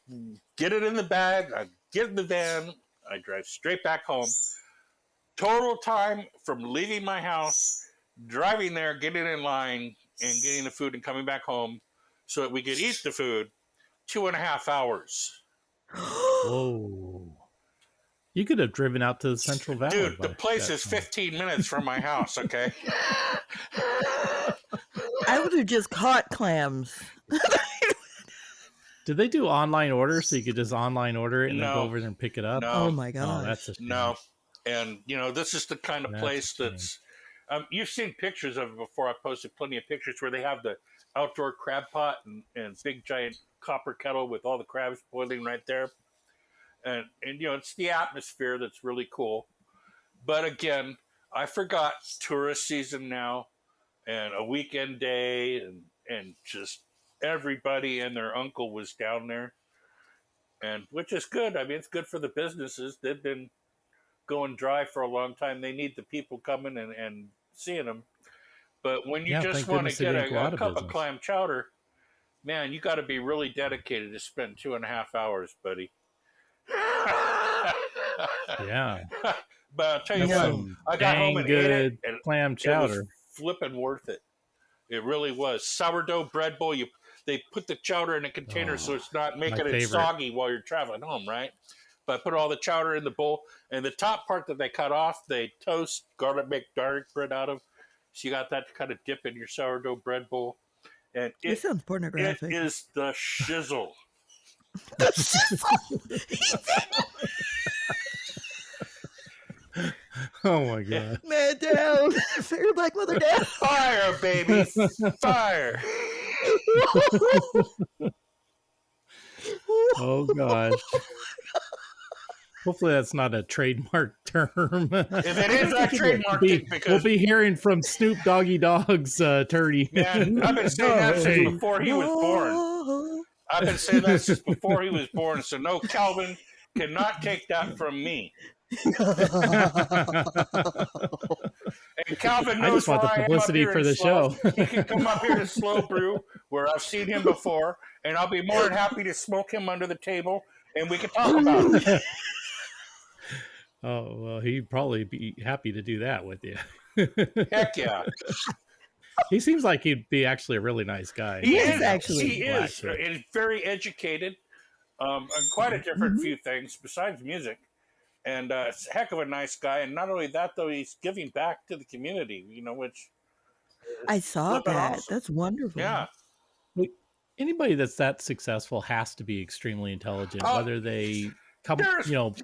get it in the bag, I get in the van, I drive straight back home. Total time from leaving my house, driving there, getting in line, and getting the food and coming back home so that we could eat the food, 2.5 hours. Whoa. You could have driven out to the Central Valley. Dude, the place is 15 minutes from my house, okay? I would have just caught clams. Did they do online order so you could just online order it and then go over there and pick it up? No. Oh my god. Oh, that's a shame. No. And, this is the kind of place that's... you've seen pictures of it before. I posted plenty of pictures where they have the outdoor crab pot and big giant copper kettle with all the crabs boiling right there. And it's the atmosphere that's really cool. But again, I forgot tourist season now and a weekend day and just everybody and their uncle was down there. And which is good. I mean, it's good for the businesses. They've been going dry for a long time. They need the people coming and seeing them. But when you just want to get a cup of clam chowder, man, you got to be really dedicated to spend 2.5 hours, buddy. Yeah. But I'll tell you what, I got home and ate it, and clam chowder. It was flipping worth it. It really was. Sourdough bread bowl. They put the chowder in a container so it's not making it soggy while you're traveling home, right? But I put all the chowder in the bowl, and the top part that they cut off, they toast make garlic bread out of. So you got that to kind of dip in your sourdough bread bowl. And it sounds pornographic. It is the shizzle. The shizzle. Oh my god. Man down. Fire Black Mother down. Fire, baby. Fire. Oh gosh. Hopefully that's not a trademark term. If it is, I trademarked it because we'll be hearing from Snoop Doggy Dogg's turdy. Man, I've been saying that since before he was born. I've been saying that since before he was born. So no, Calvin cannot take that from me. And Calvin knows I just want the publicity for the show. He can come up here to Slow Brew, where I've seen him before, and I'll be more than happy to smoke him under the table, and we can talk about it. Oh, well, he'd probably be happy to do that with you. Heck yeah. He seems like he'd be actually a really nice guy. He is, actually. He is. He's very educated on quite a different few things besides music. And a heck of a nice guy. And not only that, though, he's giving back to the community, which... I saw that. Awesome. That's wonderful. Yeah. anybody that's that successful has to be extremely intelligent, whether they come,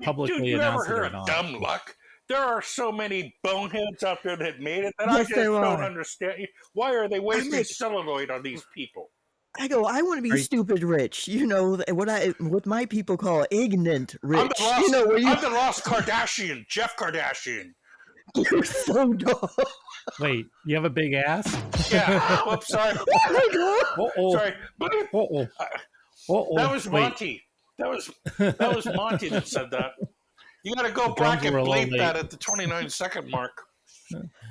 publicly dude, you ever announce it heard or of not. dumb luck? There are so many boneheads out there that made it that Yes, I just there don't are. understand. Why are they wasting like- celluloid on these people? I want to be Are you- stupid rich. What my people call ignorant rich. I'm the lost, where I'm the lost Kardashian, Jeff Kardashian. you're so dumb. Wait, you have a big ass? Yeah. Oops, sorry. Uh-oh. Sorry. Uh-oh. Uh-oh. That was Wait. Monty. That was Monty that said that. You got to go drums back and were a little bleep late. that at the 29-second mark.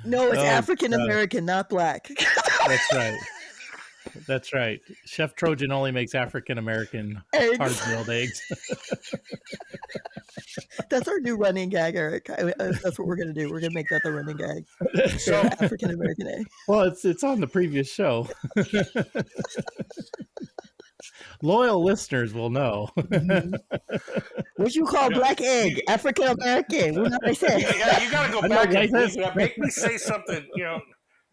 No, it's Oh, African American, not black. That's right. That's right. Chef Trojan only makes African American Eggs. hard-boiled eggs. That's our new running gag, Eric. That's what we're gonna do. We're gonna make that the running gag. So African American egg. Well, it's on the previous show. Loyal listeners will know. What you call black egg? African American. What did I say? yeah, you got to go I know, back and like this. bleep that. Make me say something,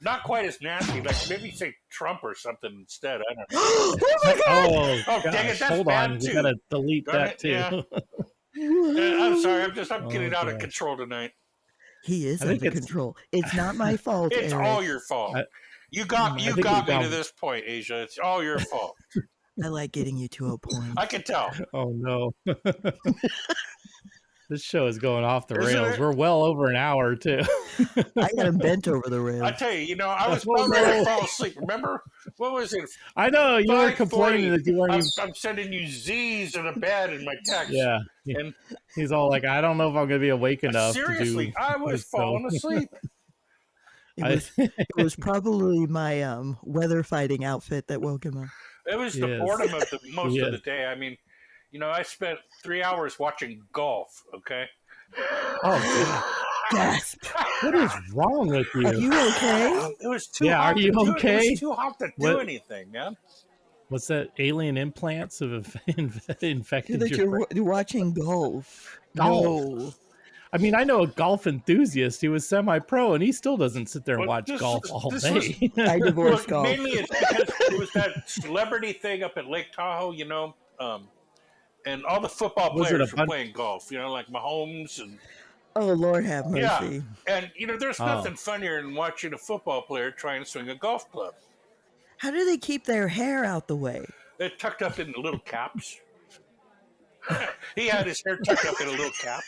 not quite as nasty. Like maybe say Trump or something instead. I don't know. Oh my god! Oh, Oh, gosh. dang it, that's Hold bad on. too. We gotta delete Darn that it, too. yeah. I'm sorry. I'm getting out of gosh. control tonight. He is I think under it's- control. It's not my fault, It's Eric. all your fault. You I got think me we've to gone- this point, Asia. It's all your fault. I like getting you to a point. I can tell. Oh no. This show is going off the Isn't rails. it? We're well over an hour too. I got him bent over the I rail. tell you, I was Oh, about ready no. to fall asleep. Remember? What was it? I know you were 5:40. complaining that you weren't even. I'm sending you Z's in a bed in my text. Yeah. And He's all like, I don't know if I'm gonna be awake enough seriously, to do. I was this, so- falling asleep. It was probably my weather fighting outfit that woke him up. It was the Yes. boredom of most Yes. of the day. I mean, I spent 3 hours watching golf. Okay. Oh, Gasp! what is wrong with you? Are you okay? It was too Yeah, hot. are you to do it. okay? It was too hot to do What- anything, man. What's that? Alien implants have infected That your. you're watching golf. Golf. No. I mean, I know a golf enthusiast. He was semi-pro, and he still doesn't sit there and Well, watch this golf was- all this day. I divorced Look, golf. mainly it's because it was that celebrity thing up at Lake Tahoe, and all the football Was it a players were bunch- playing golf, like Mahomes and Oh, Lord have mercy. and there's Oh. nothing funnier than watching a football player trying to swing a golf club. How do they keep their hair out the way? They're tucked up in little caps. He had his hair tucked up in a little cap.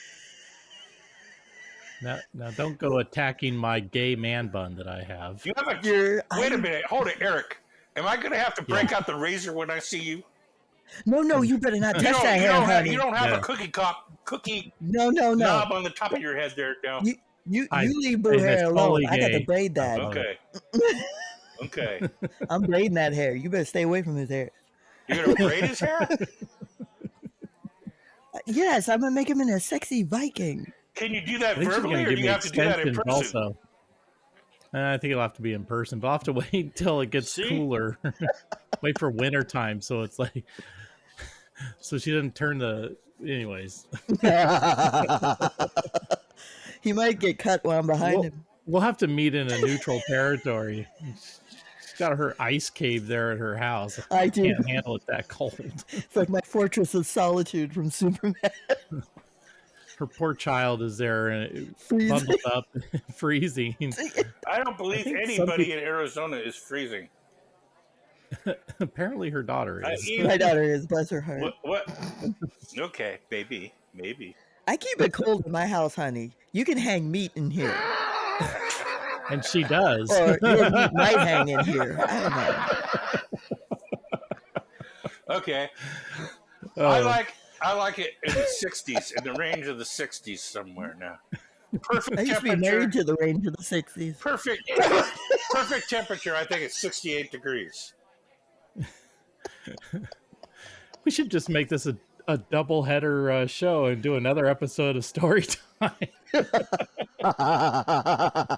Now, don't go attacking my gay man bun that I have. You have a You're, wait a minute, hold it, Eric. Am I going to have to break out the razor when I see you? No, you better not You touch don't, that you hair, don't have, honey. you don't have Yeah. a cookie No. knob on the top of your head there now. You I- leave boo and hair it's alone. totally I got to gay. braid that. Okay. Okay. I'm braiding that hair. You better stay away from his hair. You're going to braid his hair? Yes, I'm gonna make him into a sexy Viking. Can you do that I think she's verbally, gonna or give do me you have to do that in extensions person? also. I think it'll have to be in person, but I'll have to wait until it gets See? cooler. Wait for winter time, so it's like, so she doesn't turn the. Anyways, He might get cut while I'm behind him. we'll have to meet in a neutral territory. She's got her ice cave there at her house. I do. Can't handle it that cold. It's like my fortress of solitude from Superman. Her poor child is there and Freezing. bundled up, freezing. I don't believe think some anybody in Arizona is freezing. Apparently, her daughter is. My daughter is, bless her heart. What? Okay, maybe. I keep it cold in my house, honey. You can hang meat in here, And she does. or your meat might hang in here. I don't know. Okay. Oh. I like it in the 60s, in the range of the 60s somewhere now. Perfect I used to be temperature. married to the range of the 60s. Perfect temperature. I think it's 68 degrees. We should just make this a double header show and do another episode of story time. I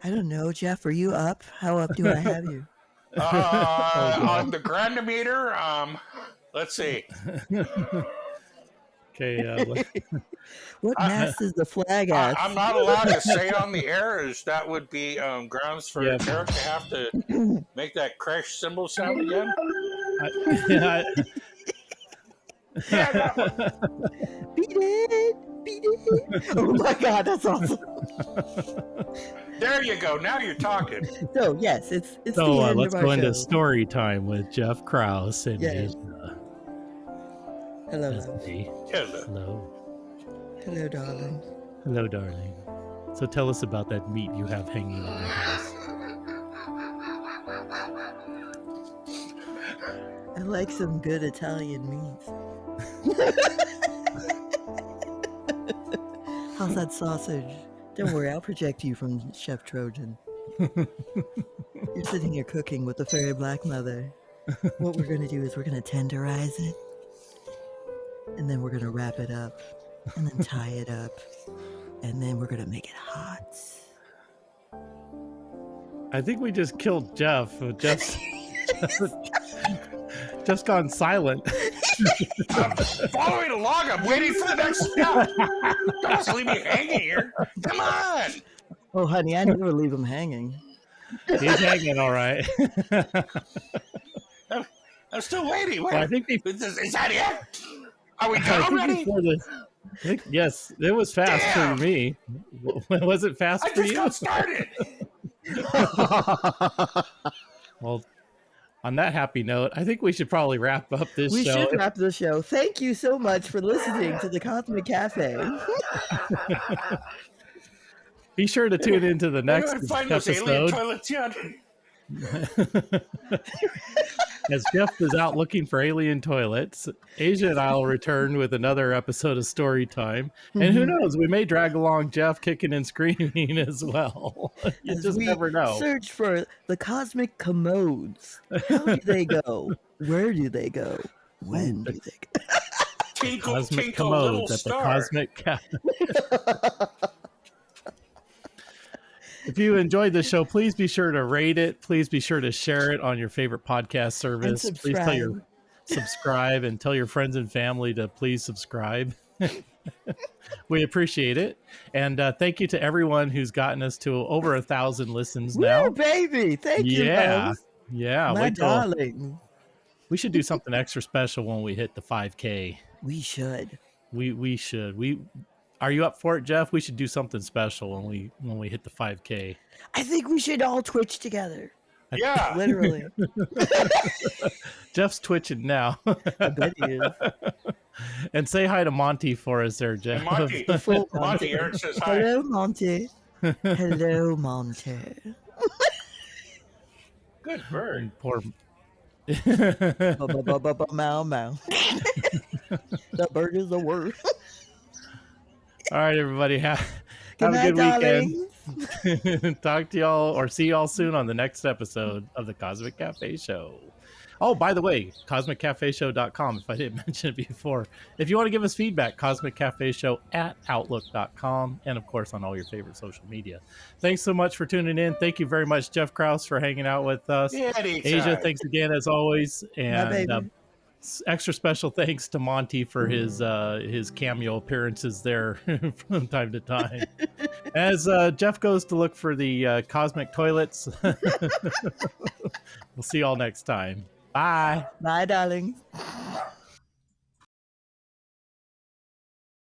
don't know, Jeff. Are you up? How up do I have you? On the grandometer, let's see. Okay. What mast is the flag at? I'm not allowed to say on the air, as that would be grounds for Yeah. Eric to have to make that crash cymbal sound again. Yeah, Beat it! Beat it! Oh my god, that's awesome. There you go. Now you're talking. So, yes, it's the so end let's of go our into show. story time with Jeff Krause and Yes. Hello, love. Hello. Hello, darling. Hello, darling. So tell us about that meat you have hanging in your house. I like some good Italian meats. How's that sausage? Don't worry, I'll project you from Chef Trojan. You're sitting here cooking with the fairy black mother. What we're going to do is we're going to tenderize it. And then we're going to wrap it up. And then tie it up. And then we're going to make it hot. I think we just killed Jeff. Jeff's gone silent. I'm following along. I'm waiting for the next step. Don't just leave me hanging here. Come on. Oh, honey, I never leave him hanging. He's hanging all right. I'm still waiting. Well, I think Is that it? Are we I done think already? before this, yes, it was fast Damn. for me. Was it fast I for just you? got started. Well, on that happy note, I think we should probably wrap up this We show. should wrap the show. Thank you so much for listening to the Cosmic Cafe. Be sure to tune into the Where do next I find those alien episode toilets yet? as Jeff is out looking for alien toilets. Asia and I will return with another episode of Story Time. And who knows, we may drag along Jeff kicking and screaming as well. You As just we never know. Search for the cosmic commodes. How do they go? Where do they go? When do they go? Tinkle, Cosmic tinkle, little commodes at the star. Cosmic Cafe. If you enjoyed the show, please be sure to rate it. Please be sure to share it on your favorite podcast service. And Please subscribe and tell your friends and family to please subscribe. We appreciate it. And thank you to everyone who's gotten us to over 1,000 listens now. Woo, baby! Thank you, Yeah. loves. Yeah. My Wait till, darling. we should do something extra special when we hit the 5K. We should. We should. Are you up for it, Jeff? We should do something special when we hit the 5K. I think we should all Twitch together. Yeah. Literally. Jeff's twitching now. I bet he is. And say hi to Monty for us there, Jeff. And Monty, Full Monty, Eric says hi. Hello, Monty. Hello, Monty. Good bird. And poor Mow, mow. The bird is the word. All right, everybody. Have Good a night, good darling. weekend. Talk to y'all or see y'all soon on the next episode of the Cosmic Cafe Show. Oh, by the way, CosmicCafeShow.com, if I didn't mention it before. If you want to give us feedback, CosmicCafeShow@Outlook.com, and of course on all your favorite social media. Thanks so much for tuning in. Thank you very much, Jeff Krause, for hanging out with us. Yeah, anytime. Asia, thanks again as always. And baby. extra special thanks to Monty for his cameo appearances there from time to time. As Jeff goes to look for the cosmic toilets, we'll see y'all next time. Bye. Bye, darling.